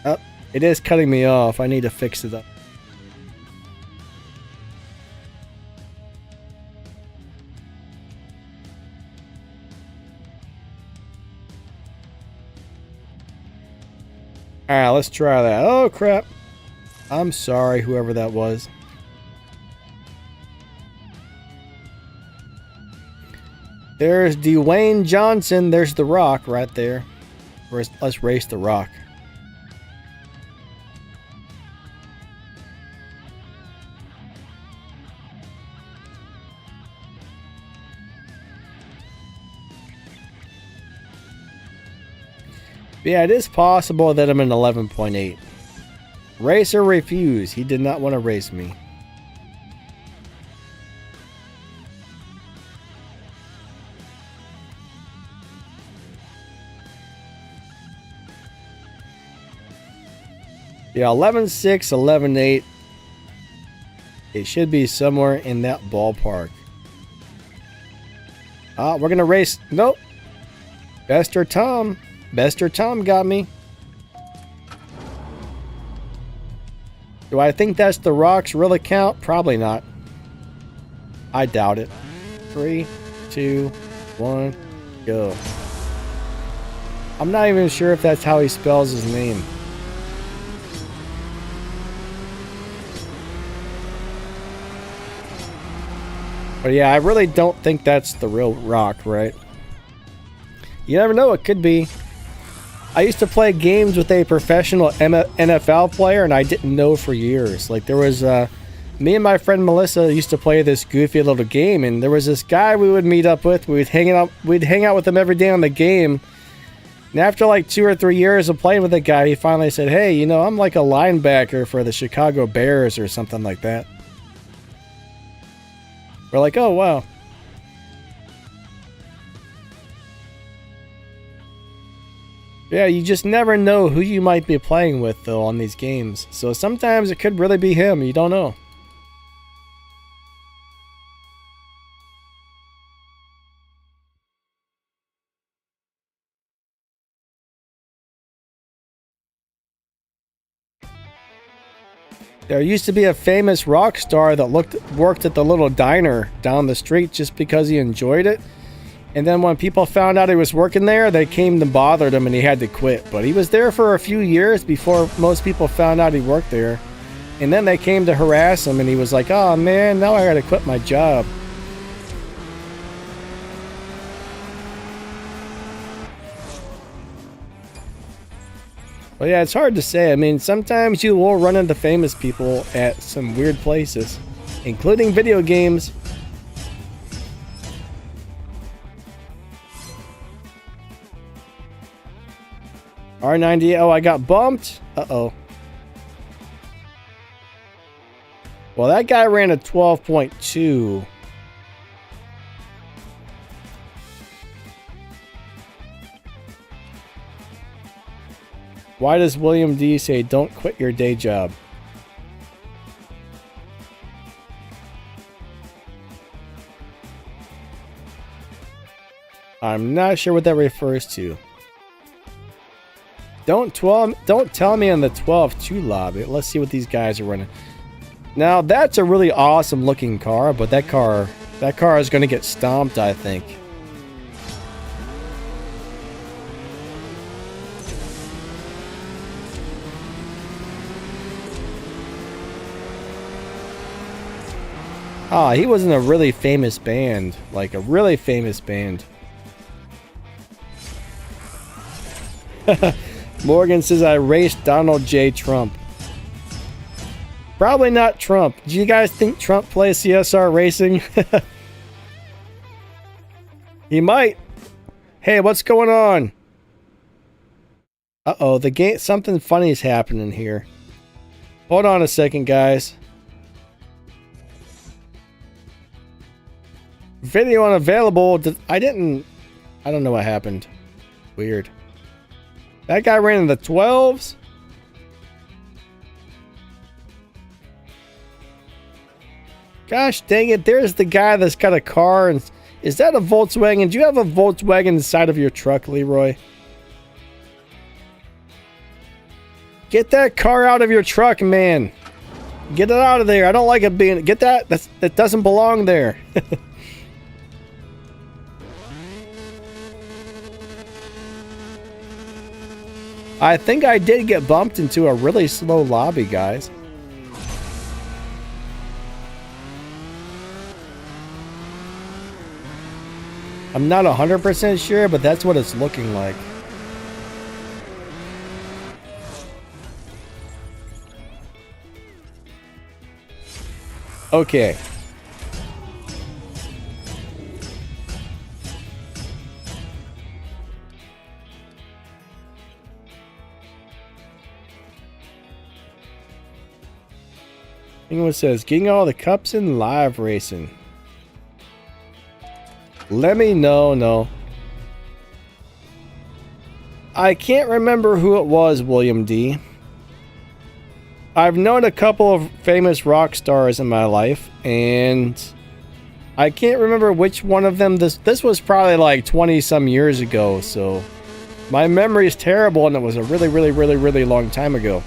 Oh, it is cutting me off. I need to fix it up. Alright, let's try that. Oh, crap. I'm sorry, whoever that was. There's Dwayne Johnson. There's The Rock right there. Let's race The Rock. Yeah, it is possible that I'm an 11.8. Race or refuse. He did not want to race me. Yeah, 11.6, 11.8. It should be somewhere in that ballpark. Ah, we're going to race. Nope. Bester Tom. Bester Tom got me. Do I think that's The Rock's real account? Probably not. I doubt it. 3, 2, 1, go. I'm not even sure if that's how he spells his name. But yeah, I really don't think that's the real Rock, right? You never know, it could be. I used to play games with a professional NFL player, and I didn't know for years. Like, there was, me and my friend Melissa used to play this goofy little game, and there was this guy we would meet up with. We'd hang out with him every day on the game. And after like 2 or 3 years of playing with the guy, he finally said, "Hey, you know, I'm like a linebacker for the Chicago Bears," or something like that. We're like, "Oh, wow." Yeah, you just never know who you might be playing with, though, on these games. So sometimes it could really be him. You don't know. There used to be a famous rock star that worked at the little diner down the street just because he enjoyed it. And then when people found out he was working there, they came and bothered him and he had to quit. But he was there for a few years before most people found out he worked there. And then they came to harass him and he was like, "Oh man, now I gotta quit my job." But yeah, it's hard to say. I mean, sometimes you will run into famous people at some weird places, including video games. R90, oh, I got bumped? Uh-oh. Well, that guy ran a 12.2. Why does William D say don't quit your day job? I'm not sure what that refers to. Don't tell me on the 12-2 lobby. Let's see what these guys are running. Now that's a really awesome looking car, but that car is going to get stomped, I think. Ah, he was in a really famous band, like a really famous band. Morgan says I raced Donald J. Trump. Probably not Trump. Do you guys think Trump plays CSR racing? He might. Hey, what's going on? Uh-oh, the game, something funny is happening here. Hold on a second, guys. Video unavailable. I don't know what happened. Weird. That guy ran in the 12s? Gosh dang it, there's the guy that's got a car. And is that a Volkswagen? Do you have a Volkswagen inside of your truck, Leroy? Get that car out of your truck, man. Get it out of there. I don't like it being... Get that. That doesn't belong there. I think I did get bumped into a really slow lobby, guys. I'm not 100% sure, but that's what it's looking like. Okay. England says, getting all the cups in live racing. Let me know, no. I can't remember who it was, William D. I've known a couple of famous rock stars in my life, and I can't remember which one of them. This was probably like 20-some years ago, so my memory is terrible, and it was a really long time ago.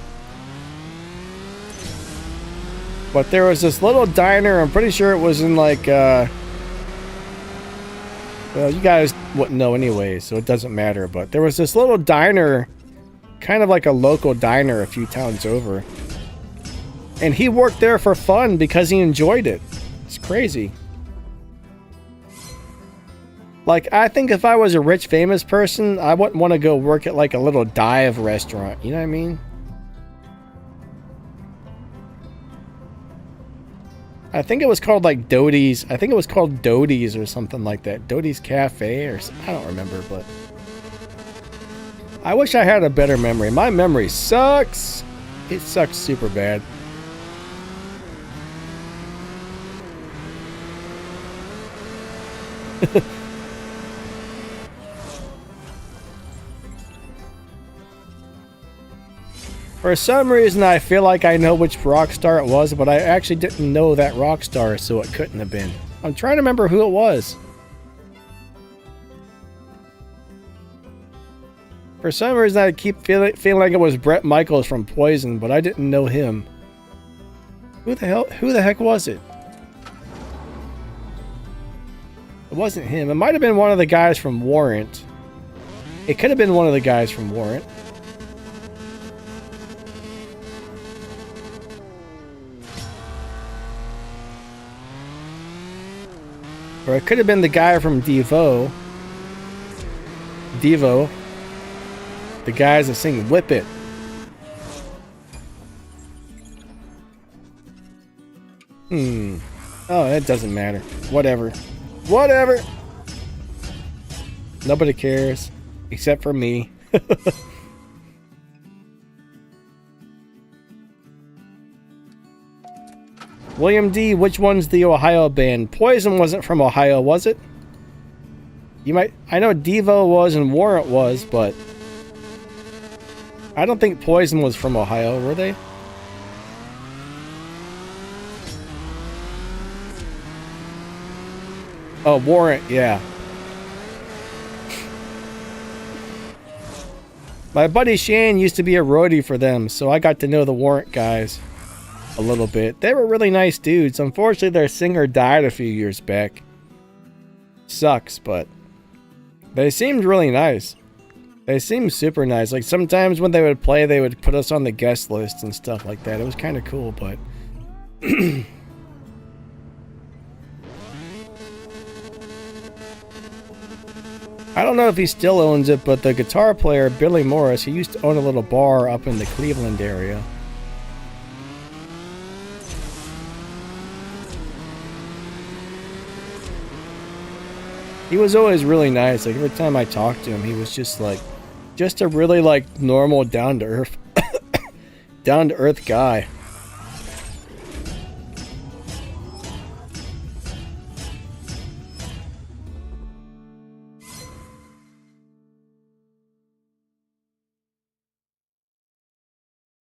But there was this little diner, I'm pretty sure it was in like, well, you guys wouldn't know anyway, so it doesn't matter. But there was this little diner, kind of like a local diner a few towns over. And he worked there for fun because he enjoyed it. It's crazy. Like, I think if I was a rich, famous person, I wouldn't want to go work at like a little dive restaurant. You know what I mean? I think it was called like Doty's. I think it was called Doty's or something like that. Doty's Cafe or I don't remember, but I wish I had a better memory. My memory sucks. It sucks super bad. For some reason, I feel like I know which rock star it was, but I actually didn't know that rock star, so it couldn't have been. I'm trying to remember who it was. For some reason, I keep feeling like it was Bret Michaels from Poison, but I didn't know him. Who the heck was it? It wasn't him. It might have been one of the guys from Warrant. It could have been one of the guys from Warrant. Or it could have been the guy from Devo. Devo. The guys that sing Whip It. Oh, that doesn't matter. Whatever. Whatever. Nobody cares. Except for me. William D, which one's the Ohio band? Poison wasn't from Ohio, was it? You might... I know Devo was and Warrant was, but... I don't think Poison was from Ohio, were they? Oh, Warrant, yeah. My buddy Shane used to be a roadie for them, so I got to know the Warrant guys a little bit. They were really nice dudes. Unfortunately, their singer died a few years back. Sucks, but they seemed really nice. They seemed super nice. Like, sometimes when they would play, they would put us on the guest list and stuff like that. It was kind of cool, but... I don't know if he still owns it, but the guitar player, Billy Morris, he used to own a little bar up in the Cleveland area. He was always really nice. Like, every time I talked to him, he was just like, just a really, like, normal, down-to-earth, down-to-earth guy.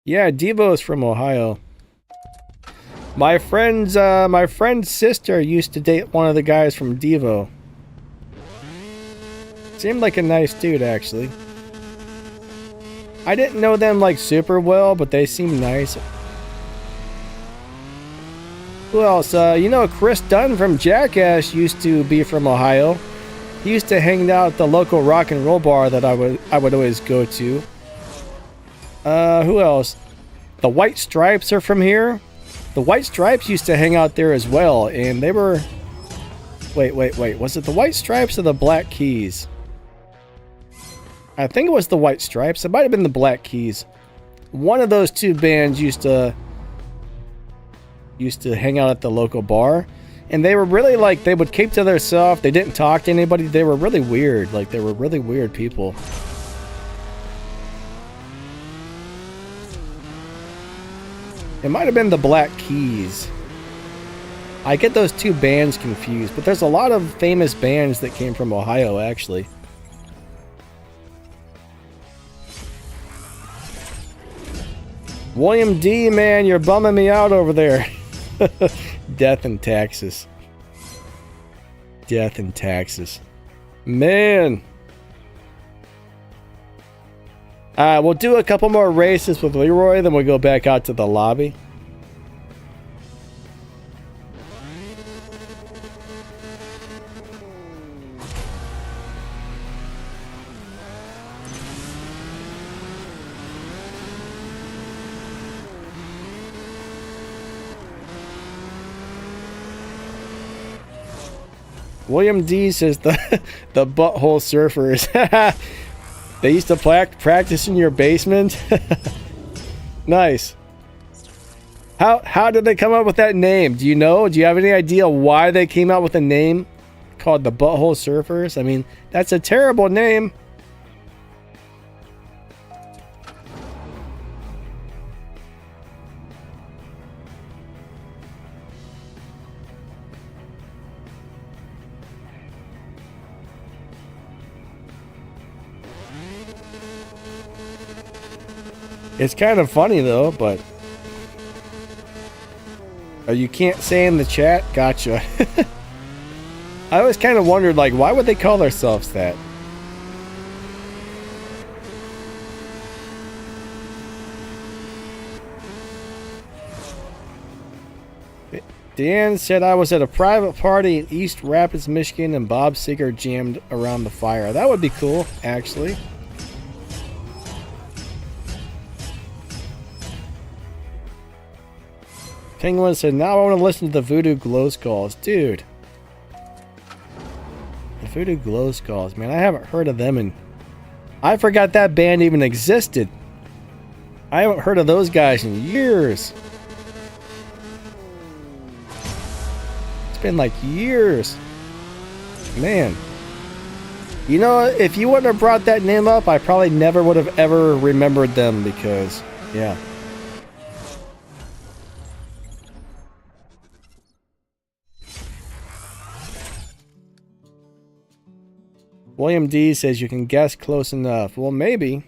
Yeah, Devo's from Ohio. My friend's sister used to date one of the guys from Devo. Seemed like a nice dude, actually. I didn't know them, like, super well, but they seemed nice. Who else? You know, Chris Dunn from Jackass used to be from Ohio. He used to hang out at the local rock and roll bar that I would always go to. Who else? The White Stripes are from here. The White Stripes used to hang out there as well, and they were... Wait. Was it the White Stripes or the Black Keys? I think it was the White Stripes. It might have been the Black Keys. One of those two bands used to hang out at the local bar, and they were really, like, they would keep to themselves. They didn't talk to anybody. They were really weird. Like, they were really weird people. It might have been the Black Keys. I get those two bands confused, but there's a lot of famous bands that came from Ohio, actually. William D, man, you're bumming me out over there. Death and taxes. Death and taxes. Man. We'll do a couple more races with Leroy, then we'll go back out to the lobby. William D says the butthole surfers. They used to practice in your basement. Nice. How did they come up with that name? Do you know? Do you have any idea why they came out with a name called the Butthole Surfers? I mean, that's a terrible name. It's kind of funny though, but you can't say in the chat. Gotcha. I always kind of wondered, like, why would they call themselves that? Dan said I was at a private party in East Rapids, Michigan, and Bob Seger jammed around the fire. That would be cool, actually. Penguin said, now I want to listen to the Voodoo Glow Skulls. Dude. The Voodoo Glow Skulls, man. I haven't heard of them in... I forgot that band even existed. I haven't heard of those guys in years. It's been like years. Man. You know, if you wouldn't have brought that name up, I probably never would have ever remembered them because, yeah. William D says you can guess close enough. Well, maybe.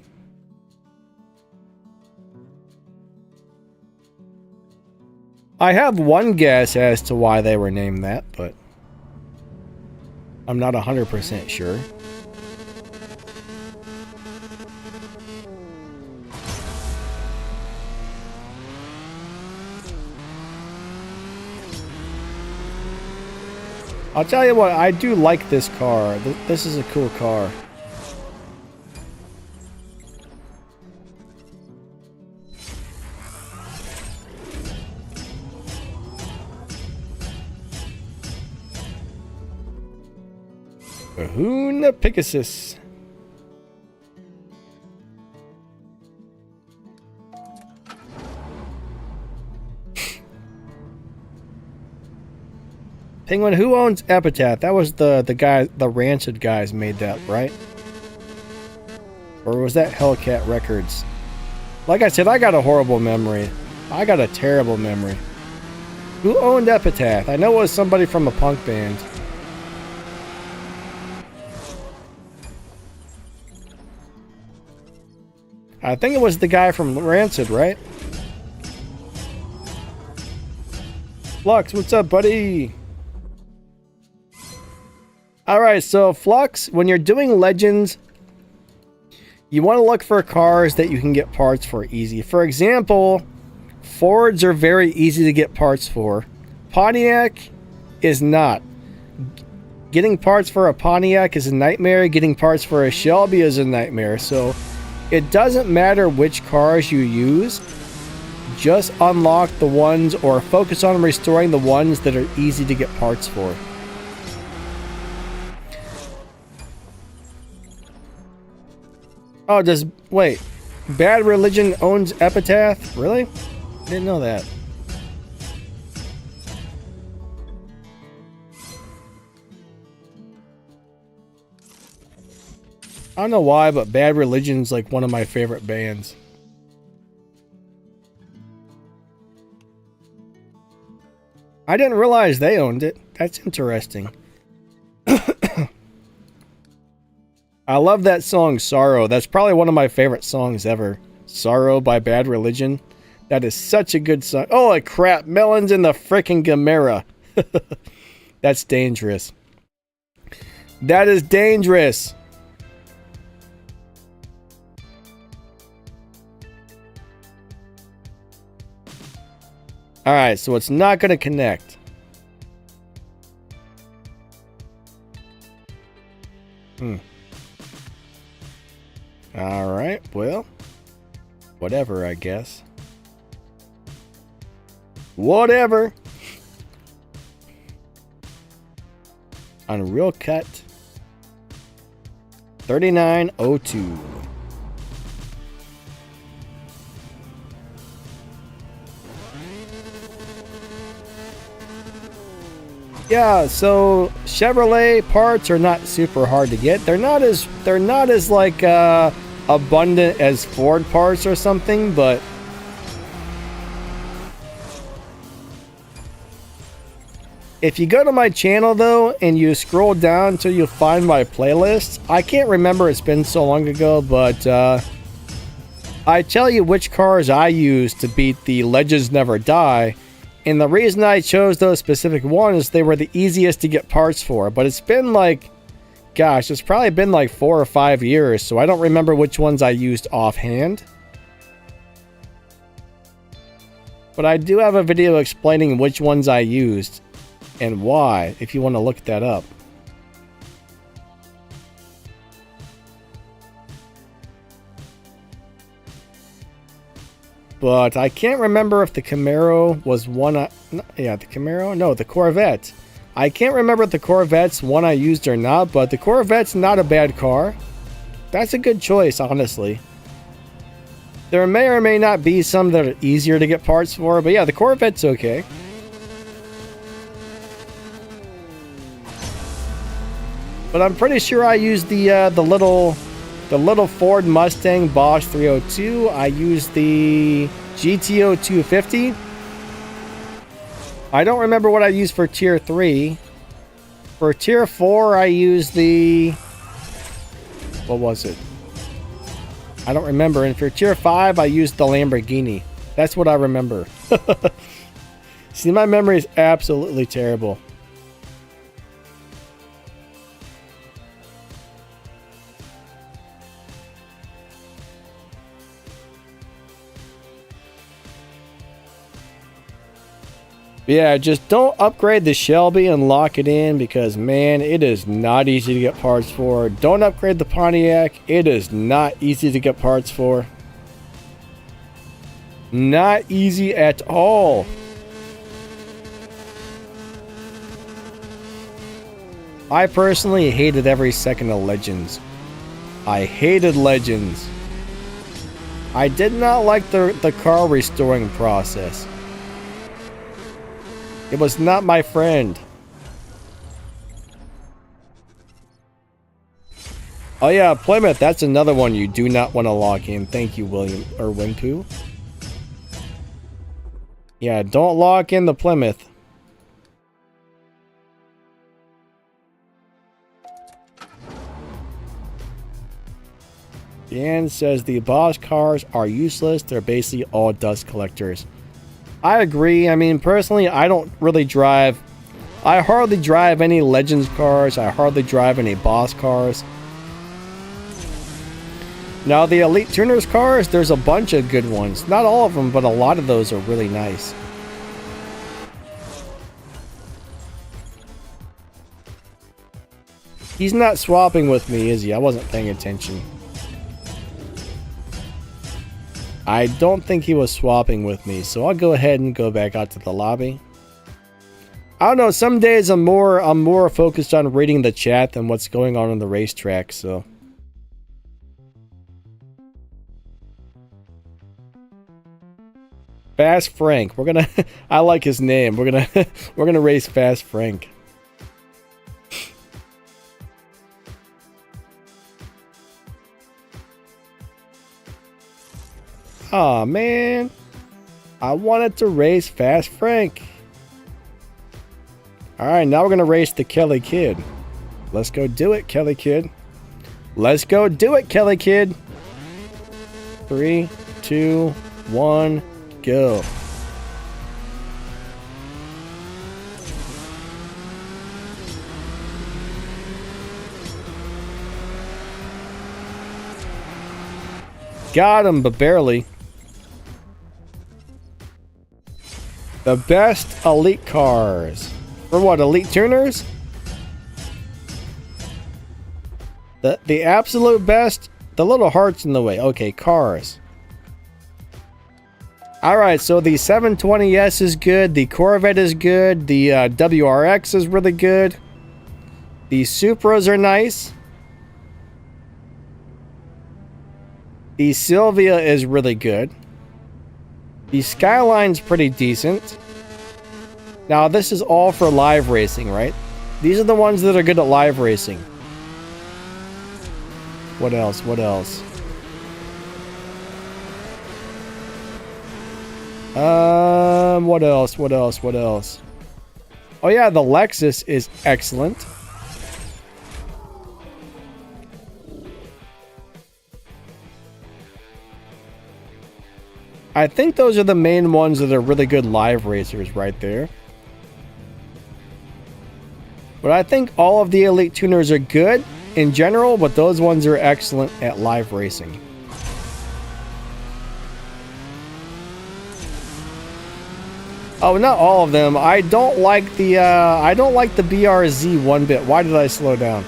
I have one guess as to why they were named that, but I'm not 100% sure. I'll tell you what, I do like this car. This is a cool car. Kahuna Pegasus. Penguin, who owns Epitaph? That was the guy, the Rancid guys made that, right? Or was that Hellcat Records? Like I said, I got a horrible memory. I got a terrible memory. Who owned Epitaph? I know it was somebody from a punk band. I think it was the guy from Rancid, right? Flux, what's up, buddy? Alright, so Flux, when you're doing Legends, you want to look for cars that you can get parts for easy. For example, Fords are very easy to get parts for. Pontiac is not. Getting parts for a Pontiac is a nightmare. Getting parts for a Shelby is a nightmare. So it doesn't matter which cars you use. Just unlock the ones or focus on restoring the ones that are easy to get parts for. Oh, wait, Bad Religion owns Epitaph? Really? I didn't know that. I don't know why, but Bad Religion's like one of my favorite bands. I didn't realize they owned it. That's interesting. I love that song, Sorrow. That's probably one of my favorite songs ever. Sorrow by Bad Religion. That is such a good song. Oh, crap. Melons in the frickin' Gamera. That's dangerous. That is dangerous. Alright, so it's not going to connect. Alright, well, whatever, I guess. Whatever. Unreal Cut 3902. Yeah, so Chevrolet parts are not super hard to get. They're not as like abundant as Ford parts or something, but if you go to my channel though and you scroll down until you find my playlist, I can't remember, it's been so long ago, but I tell you which cars I use to beat the Legends Never Die. And the reason I chose those specific ones is they were the easiest to get parts for. But it's been like, gosh, it's probably been like 4 or 5 years, so I don't remember which ones I used offhand. But I do have a video explaining which ones I used and why, if you want to look that up. But I can't remember if the Camaro was one. Yeah, the Camaro? No, the Corvette. I can't remember if the Corvette's one I used or not, but the Corvette's not a bad car. That's a good choice, honestly. There may or may not be some that are easier to get parts for, but yeah, the Corvette's okay. But I'm pretty sure I used the little Ford Mustang Bosch 302. I used the GTO 250. I don't remember what I used for Tier 3. For Tier 4, I used the... What was it? I don't remember. And for Tier 5, I used the Lamborghini. That's what I remember. See, my memory is absolutely terrible. Yeah, just don't upgrade the Shelby and lock it in because, man, it is not easy to get parts for. Don't upgrade the Pontiac. It is not easy to get parts for. Not easy at all. I personally hated every second of Legends. I hated Legends. I did not like the car restoring process. It was not my friend. Oh yeah, Plymouth, that's another one you do not want to lock in. Thank you, William, or Winku. Yeah, don't lock in the Plymouth. Dan says the boss cars are useless. They're basically all dust collectors. I agree. I mean, personally, I don't really drive. I hardly drive any Legends cars. I hardly drive any boss cars. Now, the Elite Tuners cars, there's a bunch of good ones. Not all of them, but a lot of those are really nice. He's not swapping with me, is he? I wasn't paying attention. I don't think he was swapping with me, so I'll go ahead and go back out to the lobby. I don't know, some days I'm more focused on reading the chat than what's going on the racetrack, so. Fast Frank. We're gonna I like his name. We're gonna race Fast Frank. Aw, man. I wanted to race Fast Frank. Alright, now we're going to race the Kelly Kid. Let's go do it, Kelly Kid. Let's go do it, Kelly Kid. 3, 2, 1, go. Got him, but barely. The best elite cars. For what, Elite Tuners? The absolute best? The little heart's in the way. Okay, cars. Alright, so the 720S is good. The Corvette is good. The WRX is really good. The Supras are nice. The Sylvia is really good. The Skyline's pretty decent. Now, this is all for live racing, right? These are the ones that are good at live racing. What else? What else? What else? What else? What else? Oh yeah, the Lexus is excellent. I think those are the main ones that are really good live racers right there. But I think all of the Elite Tuners are good in general, but those ones are excellent at live racing. Oh, not all of them. I don't like the BRZ one bit. Why did I slow down?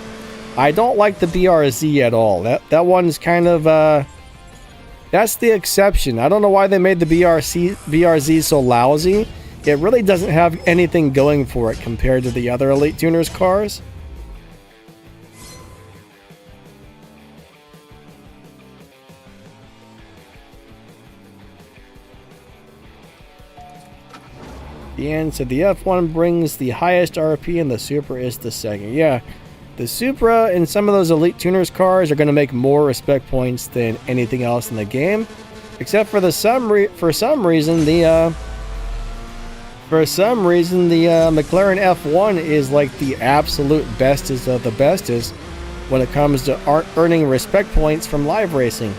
I don't like the BRZ at all. That one's kind of that's the exception. I don't know why they made the BRZ so lousy. It really doesn't have anything going for it compared to the other Elite Tuners cars. The end said the F1 brings the highest RP and the Supra is the second. Yeah, the Supra and some of those Elite Tuners cars are going to make more respect points than anything else in the game, except for some reason the McLaren F1 is like the absolute bestest of the bestest when it comes to earning respect points from live racing.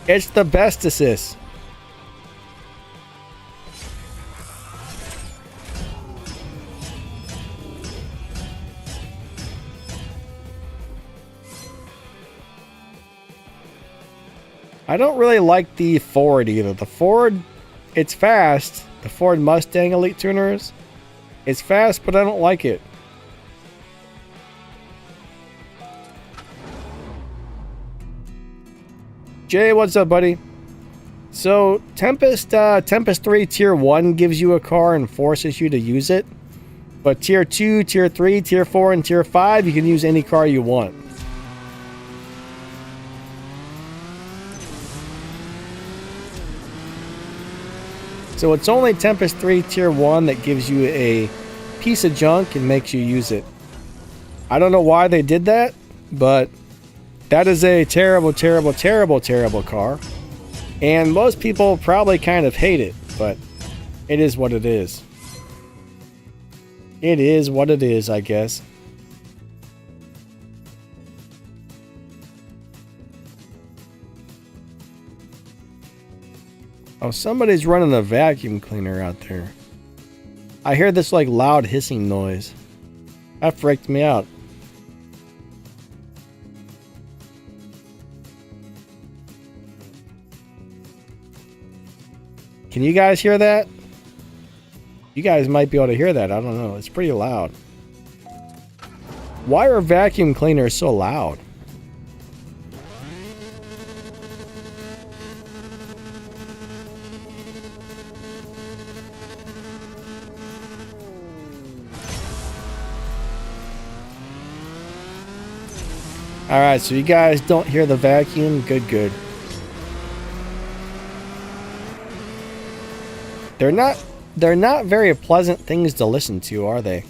It's the bestest. I don't really like the Ford either. The Ford, it's fast. The Ford Mustang Elite Tuners, it's fast, but I don't like it. Jay, what's up, buddy? So, Tempest 3 Tier 1 gives you a car and forces you to use it. But Tier 2, Tier 3, Tier 4, and Tier 5, you can use any car you want. So it's only Tempest 3 Tier 1 that gives you a piece of junk and makes you use it. I don't know why they did that, but that is a terrible, terrible, terrible, terrible car. And most people probably kind of hate it, but it is what it is. It is what it is, I guess. Oh, somebody's running a vacuum cleaner out there. I hear this like loud hissing noise. That freaked me out. Can you guys hear that? You guys might be able to hear that. I don't know. It's pretty loud. Why are vacuum cleaners so loud? Alright, so you guys don't hear the vacuum? Good, good. They're not very pleasant things to listen to, are they?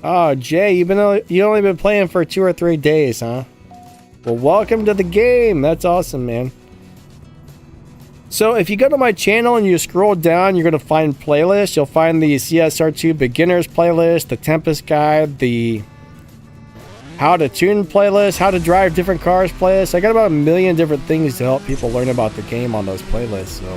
Oh, Jay, you only been playing for 2 or 3 days, huh? Well, welcome to the game. That's awesome, man. So if you go to my channel and you scroll down, you're going to find playlists. You'll find the CSR2 Beginners playlist, the Tempest Guide, the How to Tune playlist, How to Drive Different Cars playlist. I got about 1 million different things to help people learn about the game on those playlists. So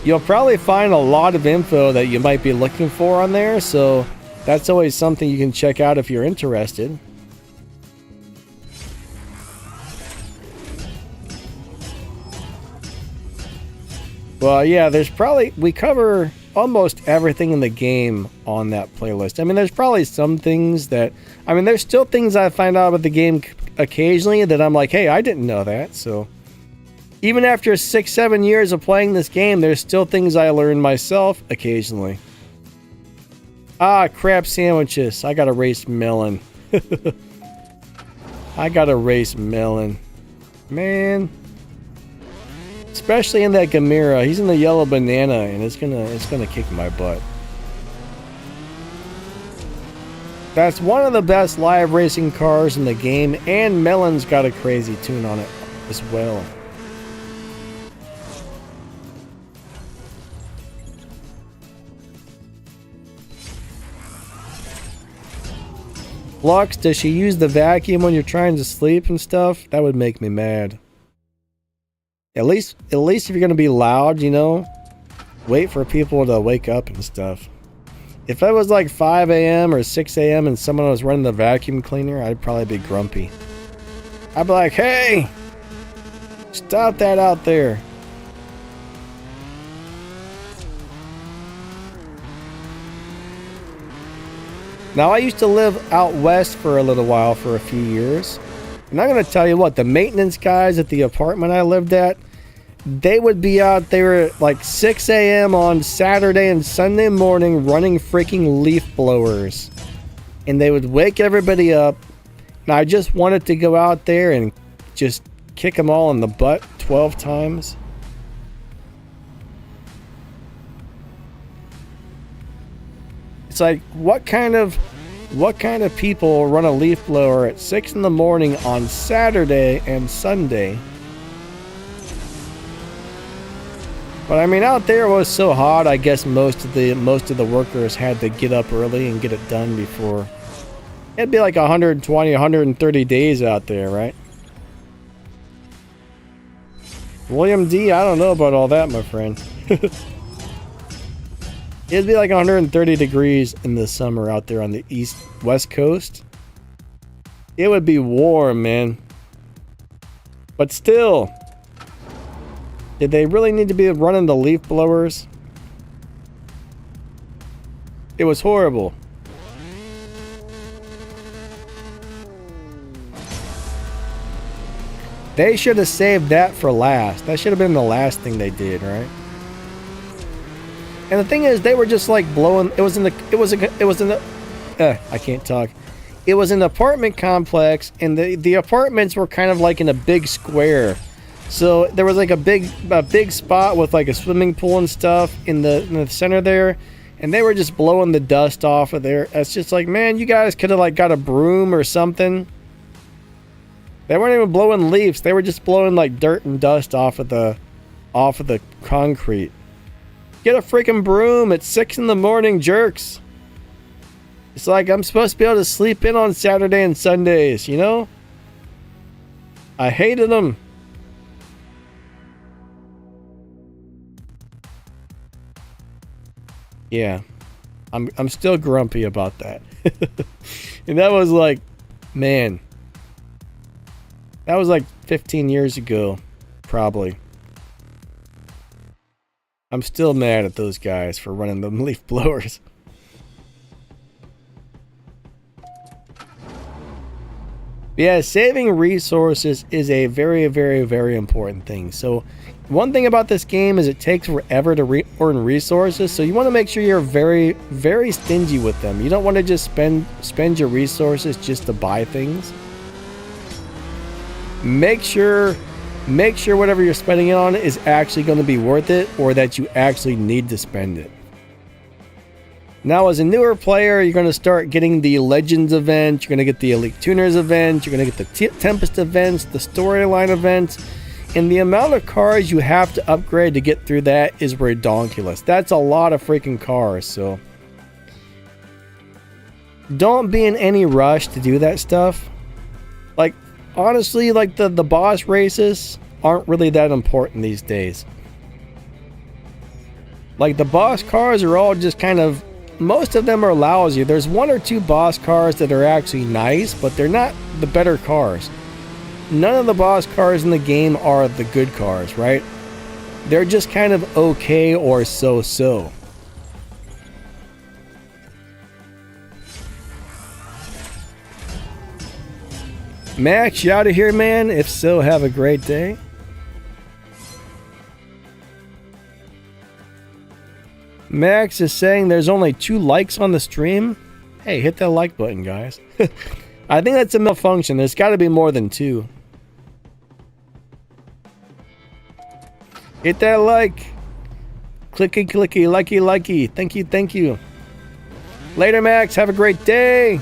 you'll probably find a lot of info that you might be looking for on there. So that's always something you can check out if you're interested. Well, yeah, we cover almost everything in the game on that playlist. I mean, there's probably some things that, there's still things I find out about the game occasionally that I'm like, hey, I didn't know that. So even after 6-7 years of playing this game, there's still things I learn myself occasionally. Ah, crab sandwiches. I got a race melon. I got a race melon. Man. Especially in that Gamera. He's in the yellow banana and it's gonna kick my butt. That's one of the best live racing cars in the game, and Melon's got a crazy tune on it as well. Lux, does she use the vacuum when you're trying to sleep and stuff? That would make me mad. At least if you're gonna be loud, you know, wait for people to wake up and stuff. If it was like 5 a.m. or 6 a.m. and someone was running the vacuum cleaner, I'd probably be grumpy. I'd be like, hey, stop that out there. Now, I used to live out west for a little while, for a few years. And I'm going to tell you what, the maintenance guys at the apartment I lived at, they would be out there at like 6 a.m. on Saturday and Sunday morning running freaking leaf blowers. And they would wake everybody up. And I just wanted to go out there and just kick them all in the butt 12 times. It's like, what kind of people run a leaf blower at 6 in the morning on Saturday and Sunday? But I mean, out there it was so hot, I guess most of the workers had to get up early and get it done before. It'd be like 120, 130 days out there, right? William D, I don't know about all that, my friend. It'd be like 130 degrees in the summer out there on the west coast. It would be warm, man. But still, did they really need to be running the leaf blowers? It was horrible. They should have saved that for last. That should have been the last thing they did, right? And the thing is, they were just like blowing. It was in the. I can't talk. It was an apartment complex, and the apartments were kind of like in a big square. So there was like a big spot with like a swimming pool and stuff in the center there, and they were just blowing the dust off of there. It's just like, man, you guys could have like got a broom or something. They weren't even blowing leaves. They were just blowing like dirt and dust off of the concrete. Get a freaking broom. It's 6 in the morning, jerks. It's like I'm supposed to be able to sleep in on Saturday and Sundays, you know? I hated them. Yeah. I'm still grumpy about that. And that was like, man. That was like 15 years ago, probably. I'm still mad at those guys for running the leaf blowers. Yeah, saving resources is a very, very, very important thing. So one thing about this game is it takes forever to earn resources. So you want to make sure you're very, very stingy with them. You don't want to just spend your resources just to buy things. Make sure whatever you're spending it on is actually going to be worth it, or that you actually need to spend it. Now, as a newer player, you're going to start getting the Legends event, you're going to get the Elite Tuners event, you're going to get the Tempest events, the Storyline events, and the amount of cars you have to upgrade to get through that is ridiculous. That's a lot of freaking cars, so don't be in any rush to do that stuff. Like, honestly, like the boss races aren't really that important these days. Like the boss cars are all just kind of, most of them are lousy. There's 1 or 2 boss cars that are actually nice, but they're not the better cars. None of the boss cars in the game are the good cars, right? They're just kind of okay or so-so. Max, you out of here, man? If so, have a great day. Max is saying there's only 2 likes on the stream. Hey, hit that like button, guys. I think that's a malfunction. There's got to be more than 2. Hit that like. Clicky, clicky, likey, likey. Thank you, thank you. Later, Max. Have a great day.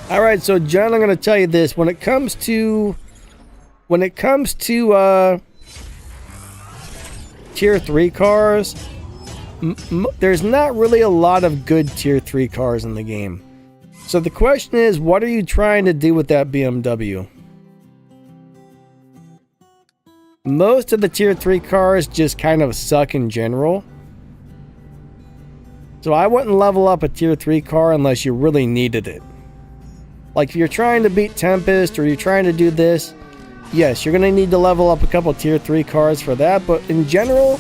All right, so John, I'm going to tell you this. When it comes to tier 3 cars, there's not really a lot of good tier 3 cars in the game. So the question is, what are you trying to do with that BMW? Most of the tier 3 cars just kind of suck in general. So I wouldn't level up a tier 3 car unless you really needed it. Like if you're trying to beat Tempest or you're trying to do this, yes, you're going to need to level up a couple tier 3 cars for that. But in general,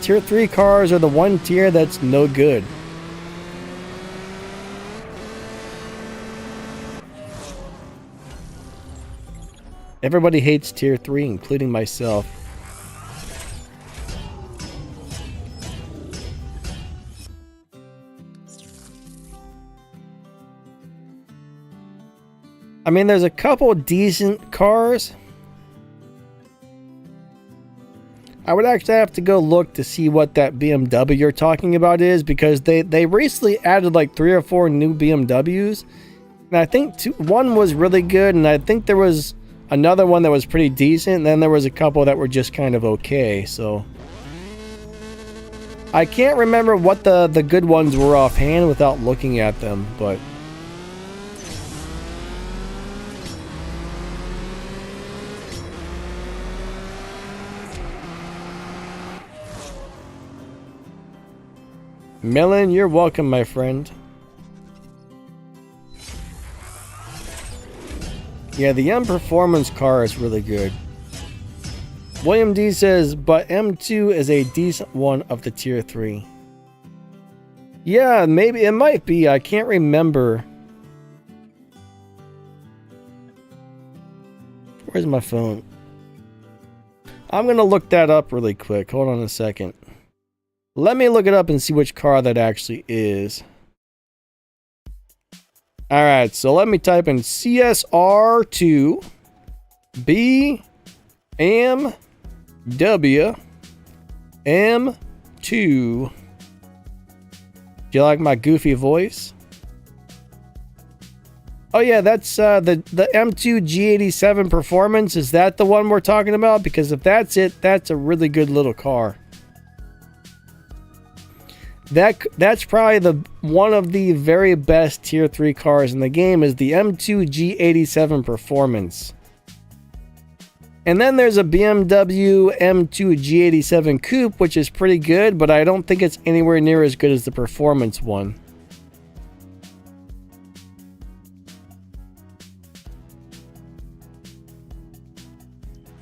tier 3 cars are the one tier that's no good. Everybody hates tier 3, including myself. I mean, there's a couple decent cars. I would actually have to go look to see what that BMW you're talking about is, because they recently added like 3 or 4 new BMWs. And I think one was really good, and I think there was another one that was pretty decent, and then there was a couple that were just kind of okay, so I can't remember what the good ones were offhand without looking at them, but... Melon, you're welcome, my friend. Yeah, the M Performance car is really good. William D says, but M2 is a decent one of the tier 3. Yeah, maybe it might be. I can't remember. Where's my phone? I'm going to look that up really quick. Hold on a second. Let me look it up and see which car that actually is. Alright, so let me type in CSR2 BMW M2. Do you like my goofy voice? Oh yeah, that's the M2 G87 Performance. Is that the one we're talking about? Because if that's it, that's a really good little car. That's probably the one of the very best tier 3 cars in the game is the M2 G87 Performance. And then there's a BMW M2 G87 Coupe, which is pretty good, but I don't think it's anywhere near as good as the Performance one.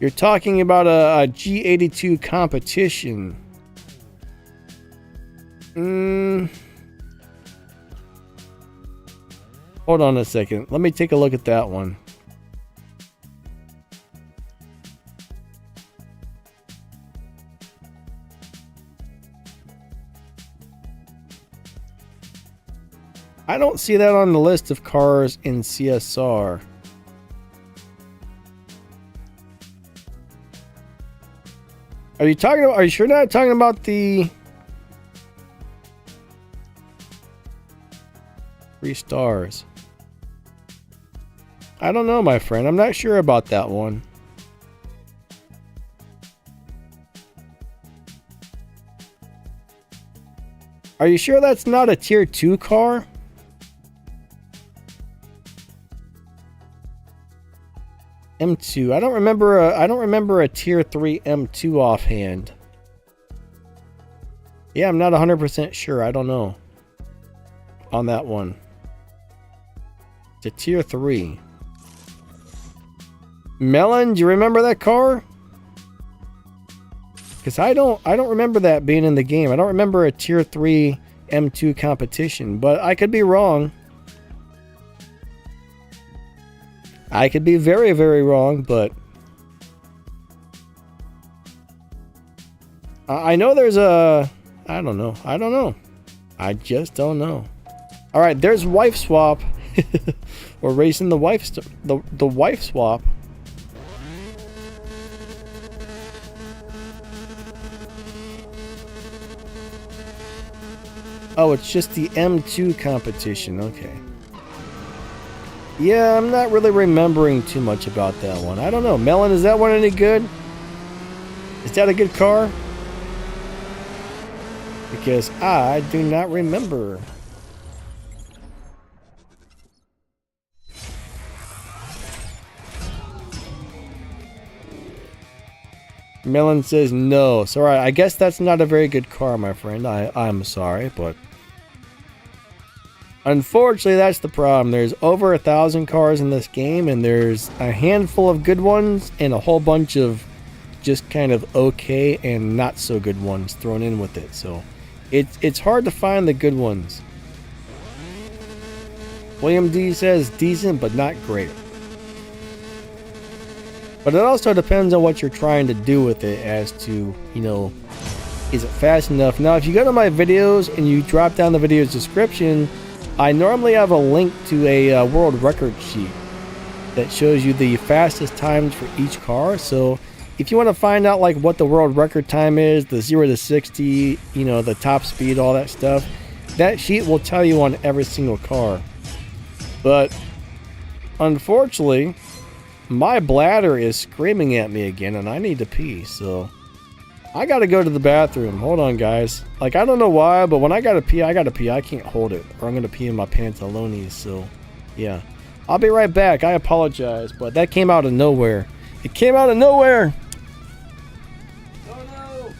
You're talking about a G82 competition. Hold on a second. Let me take a look at that one. I don't see that on the list of cars in CSR. Are you sure not talking about the 3 stars? I don't know, my friend. I'm not sure about that one. Are you sure that's not a tier 2 car? M2. I don't remember a tier 3 M2 offhand. Yeah, I'm not 100% sure. I don't know on that one. It's a tier 3. Melon, do you remember that car? Because I don't remember that being in the game. I don't remember a tier 3 M2 competition, but I could be wrong. I could be very, very wrong, but I know there's a... I don't know. I just don't know. All right, there's wife swap. We're racing the wife swap. Oh, it's just the M2 competition. Okay. Yeah, I'm not really remembering too much about that one. I don't know. Melon, is that one any good? Is that a good car? Because I do not remember. Melon says no. Sorry, I guess that's not a very good car, my friend. I'm sorry, but unfortunately, that's the problem. There's over 1,000 cars in this game, and there's a handful of good ones and a whole bunch of just kind of okay and not so good ones thrown in with it. So it's hard to find the good ones. William D says decent, but not great. But it also depends on what you're trying to do with it as to, you know, is it fast enough? Now, if you go to my videos and you drop down the video's description, I normally have a link to a world record sheet that shows you the fastest times for each car. So if you want to find out like what the world record time is, the 0 to 60, you know, the top speed, all that stuff, that sheet will tell you on every single car. But unfortunately, my bladder is screaming at me again and I need to pee, so I gotta go to the bathroom. Hold on, guys. Like, I don't know why, but when I gotta pee, I gotta pee. I can't hold it, or I'm gonna pee in my pantalones, so, yeah. I'll be right back. I apologize, but that came out of nowhere. It came out of nowhere! Oh, no!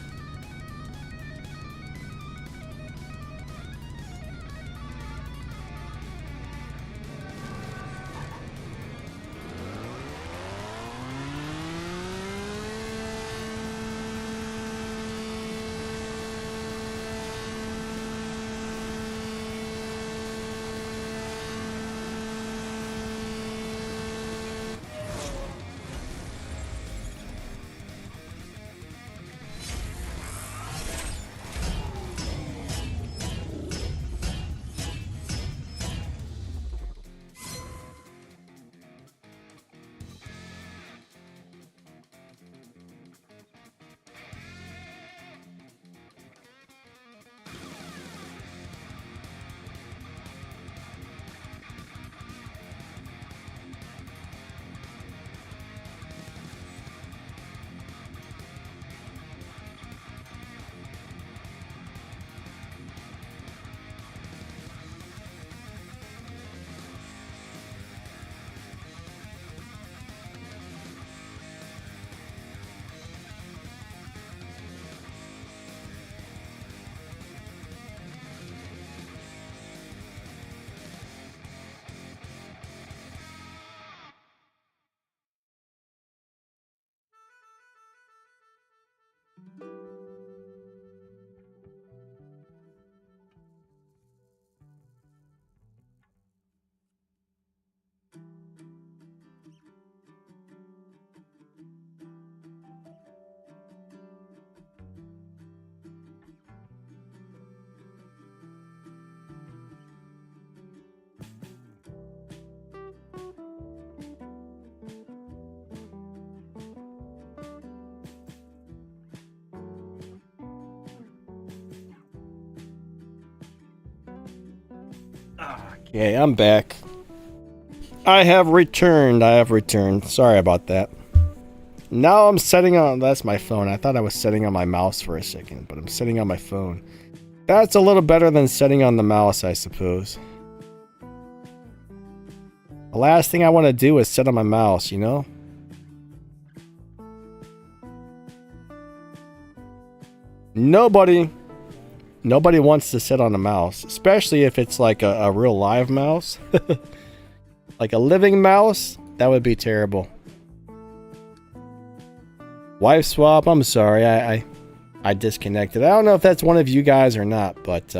Okay, I'm back. I have returned. Sorry about that. Now I'm setting on... That's my phone. I thought I was setting on my mouse for a second, but I'm setting on my phone. That's a little better than setting on the mouse, I suppose. The last thing I want to do is set on my mouse, you know? Nobody wants to sit on a mouse, especially if it's like a real live mouse. Like a living mouse, that would be terrible. Wife swap, I'm sorry, I disconnected. I don't know if that's one of you guys or not, but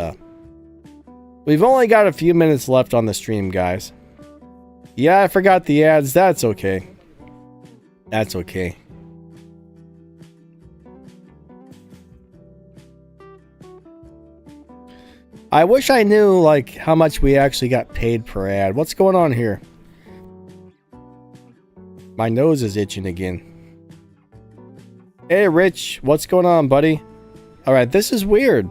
we've only got a few minutes left on the stream, guys. Yeah, I forgot the ads, that's okay. That's okay. I wish I knew, like, how much we actually got paid per ad. What's going on here? My nose is itching again. Hey, Rich. What's going on, buddy? Alright, this is weird.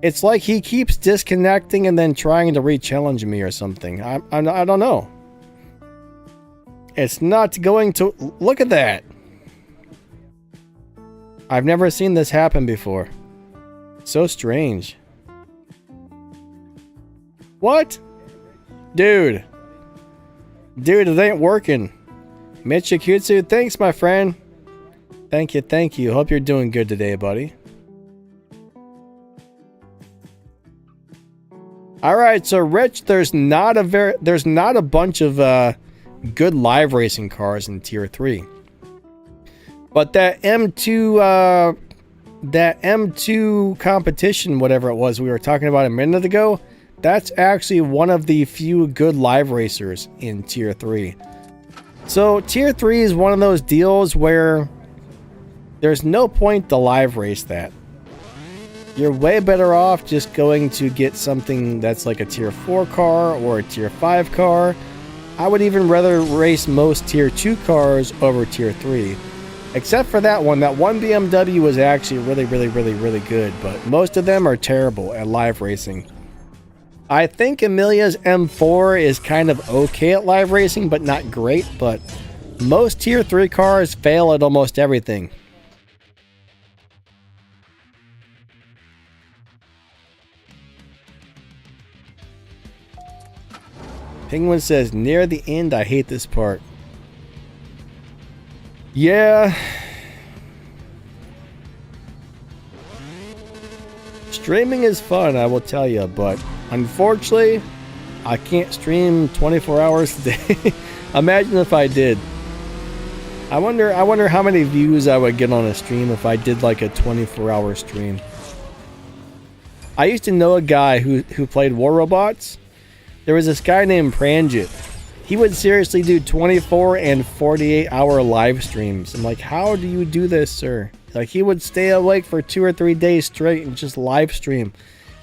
It's like he keeps disconnecting and then trying to re-challenge me or something. I don't know. It's not going to... Look at that. I've never seen this happen before. So strange. What? Dude, it ain't working. Michikutsu, thanks, my friend. Thank you. Hope you're doing good today, buddy. Alright, so Rich, there's not a bunch of good live racing cars in Tier 3. But that M2 competition, whatever it was we were talking about a minute ago, that's actually one of the few good live racers in Tier 3. So Tier 3 is one of those deals where there's no point to live race that. You're way better off just going to get something that's like a Tier 4 car or a Tier 5 car. I would even rather race most Tier 2 cars over Tier 3. Except for that one. That one BMW was actually really good, but most of them are terrible at live racing. I think Amelia's M4 is kind of okay at live racing, but not great, but most Tier 3 cars fail at almost everything. Penguin says, near the end, I hate this part. Yeah. Streaming is fun, I will tell you, but unfortunately, I can't stream 24 hours a day. Imagine if I did. I wonder how many views I would get on a stream if I did like a 24-hour stream. I used to know a guy who played War Robots. There was this guy named Pranjit. He would seriously do 24 and 48-hour live streams. I'm like, how do you do this, sir? Like, he would stay awake for 2 or 3 days straight and just live stream.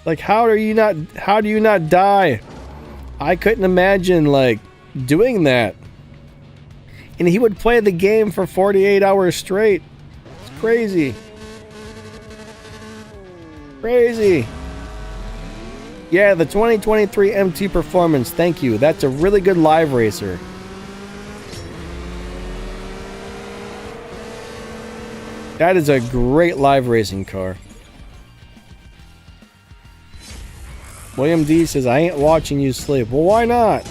Like, how do you not die? I couldn't imagine, like, doing that. And he would play the game for 48 hours straight. It's crazy. Crazy. Yeah, the 2023 M2 Performance. Thank you. That's a really good live racer. That is a great live racing car. William D says, I ain't watching you sleep. Well, why not?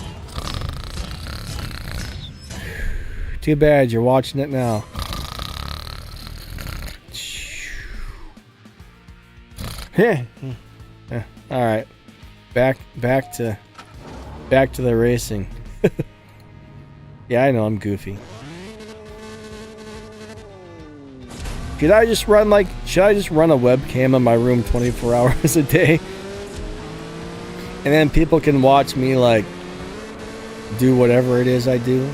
Too bad you're watching it now. All right. Back to the racing. Yeah, I know I'm goofy. Should I just run a webcam in my room 24 hours a day? And then people can watch me, like, do whatever it is I do?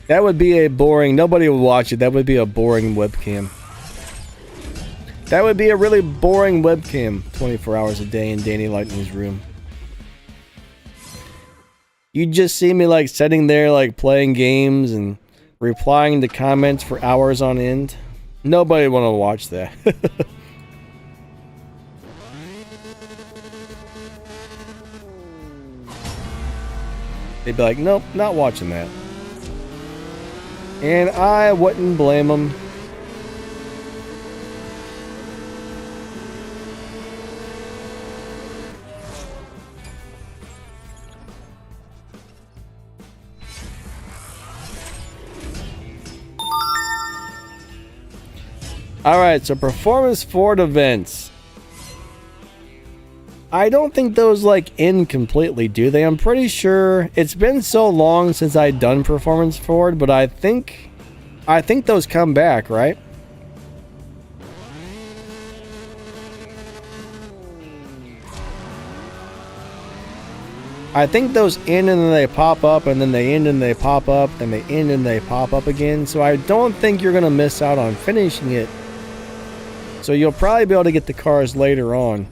That would be a boring... Nobody would watch it. That would be a boring webcam. That would be a really boring webcam 24 hours a day in Danny Lightning's room. You'd just see me, like, sitting there, like, playing games and replying to comments for hours on end. Nobody would want to watch that. They'd be like, nope, not watching that. And I wouldn't blame them. Alright, so Performance Ford events. I don't think those, like, end completely, do they? I'm pretty sure it's been so long since I'd done Performance Ford, but I think those come back, right? I think those end and then they pop up, and then they end and they pop up, then they end and they pop up again. So I don't think you're going to miss out on finishing it. So you'll probably be able to get the cars later on.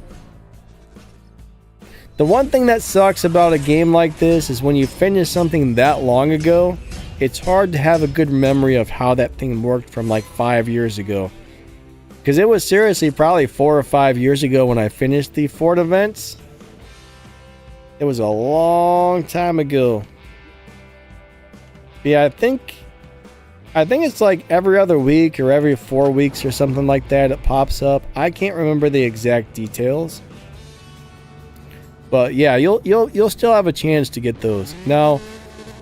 The one thing that sucks about a game like this is when you finish something that long ago, it's hard to have a good memory of how that thing worked from like 5 years ago. Because it was seriously probably 4 or 5 years ago when I finished the Ford events. It was a long time ago. Yeah, I think it's like every other week or every 4 weeks or something like that it pops up. I can't remember the exact details. But yeah, you'll still have a chance to get those. Now,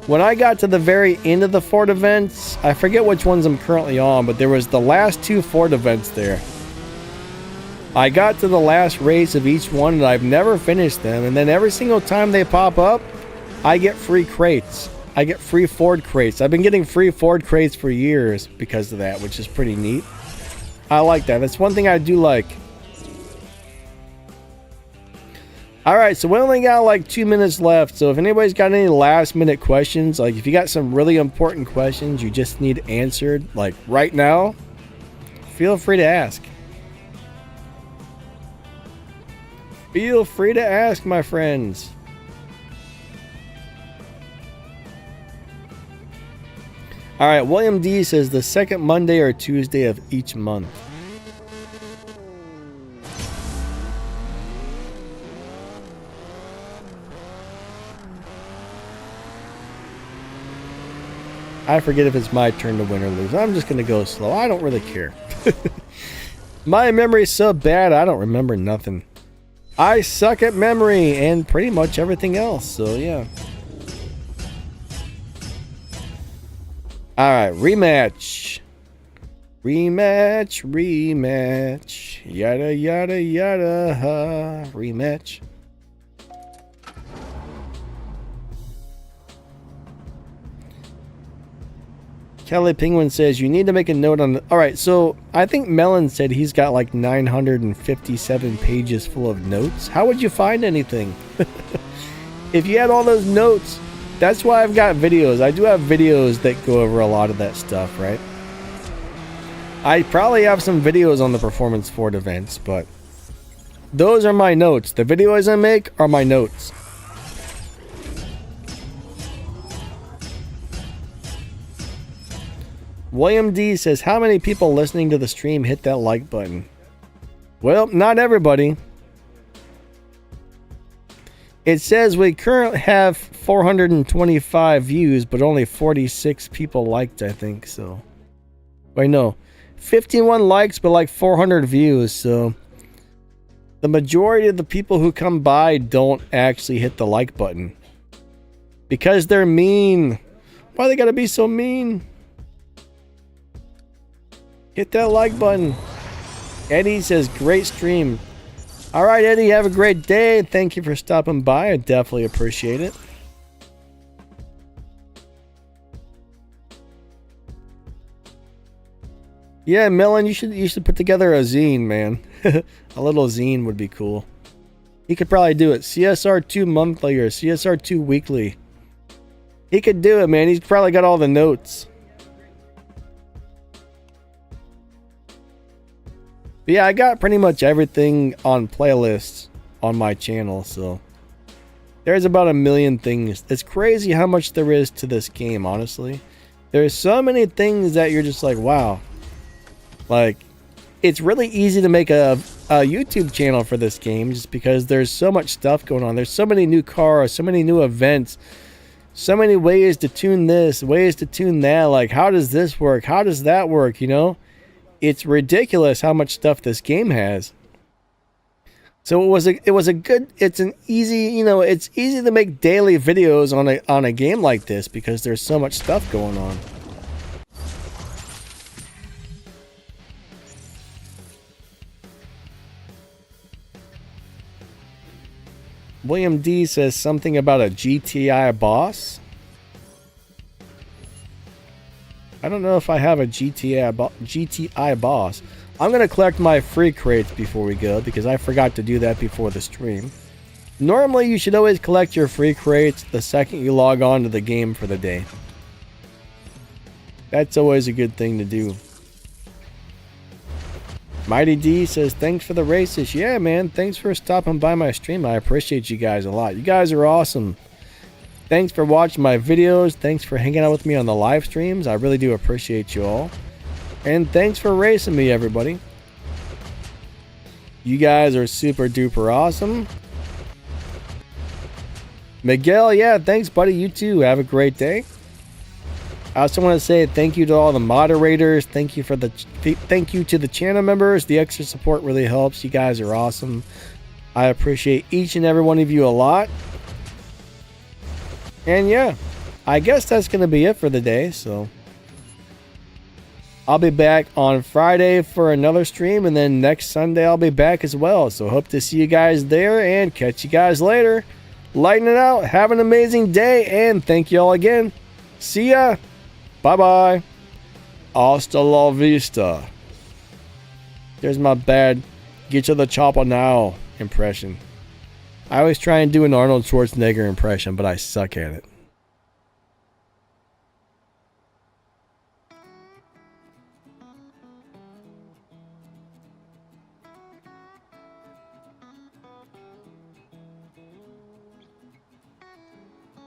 when I got to the very end of the Ford events, I forget which ones I'm currently on, but there was the last 2 Ford events there. I got to the last race of each one and I've never finished them, and then every single time they pop up, I get free crates. I get free Ford crates. I've been getting free Ford crates for years because of that, which is pretty neat. I like that. That's one thing I do like. Alright, so we only got like 2 minutes left, so if anybody's got any last minute questions, like if you got some really important questions you just need answered, like right now, feel free to ask. Feel free to ask, my friends. Alright, William D says the second Monday or Tuesday of each month. I forget if it's my turn to win or lose. I'm just going to go slow. I don't really care. My memory's so bad, I don't remember nothing. I suck at memory and pretty much everything else, so yeah. Alright, rematch. Rematch, rematch. Yada, yada, yada. Rematch. Kelly Penguin says you need to make a note on the... Alright, so I think Melon said he's got like 957 pages full of notes. How would you find anything? If you had all those notes, that's why I've got videos. I do have videos that go over a lot of that stuff, right? I probably have some videos on the Performance Ford events, but those are my notes. The videos I make are my notes. William D says, how many people listening to the stream hit that like button? Well, not everybody. It says we currently have 425 views, but only 46 people liked, I think, so. Wait, no. 51 likes, but like 400 views, so. The majority of the people who come by don't actually hit the like button. Because they're mean. Why they gotta be so mean? Hit that like button. Eddie says, great stream. Alright, Eddie, have a great day. Thank you for stopping by. I definitely appreciate it. Yeah, Melon, you should put together a zine, man. A little zine would be cool. He could probably do it. CSR2 monthly or CSR2 weekly. He could do it, man. He's probably got all the notes. But yeah, I got pretty much everything on playlists on my channel, so there's about 1 million things. It's crazy how much there is to this game, honestly. There's so many things that you're just like, wow. Like, it's really easy to make a YouTube channel for this game just because there's so much stuff going on. There's so many new cars, so many new events, so many ways to tune this, ways to tune that. Like, how does this work? How does that work, you know? It's ridiculous how much stuff this game has. So it's an easy, you know, it's easy to make daily videos on a game like this because there's so much stuff going on. William D says something about a GTI boss. I don't know if I have a GTI boss. I'm going to collect my free crates before we go because I forgot to do that before the stream. Normally, you should always collect your free crates the second you log on to the game for the day. That's always a good thing to do. Mighty D says, thanks for the races. Yeah, man. Thanks for stopping by my stream. I appreciate you guys a lot. You guys are awesome. Thanks for watching my videos. Thanks for hanging out with me on the live streams. I really do appreciate you all. And thanks for racing me, everybody. You guys are super duper awesome. Miguel, yeah, thanks, buddy. You too. Have a great day. I also want to say thank you to all the moderators. Thank you to the channel members. The extra support really helps. You guys are awesome. I appreciate each and every one of you a lot. And yeah, I guess that's going to be it for the day. So I'll be back on Friday for another stream. And then next Sunday, I'll be back as well. So hope to see you guys there and catch you guys later. Lighten it out. Have an amazing day. And thank you all again. See ya. Bye-bye. Hasta la vista. There's my bad get to the chopper now impression. I always try and do an Arnold Schwarzenegger impression, but I suck at it.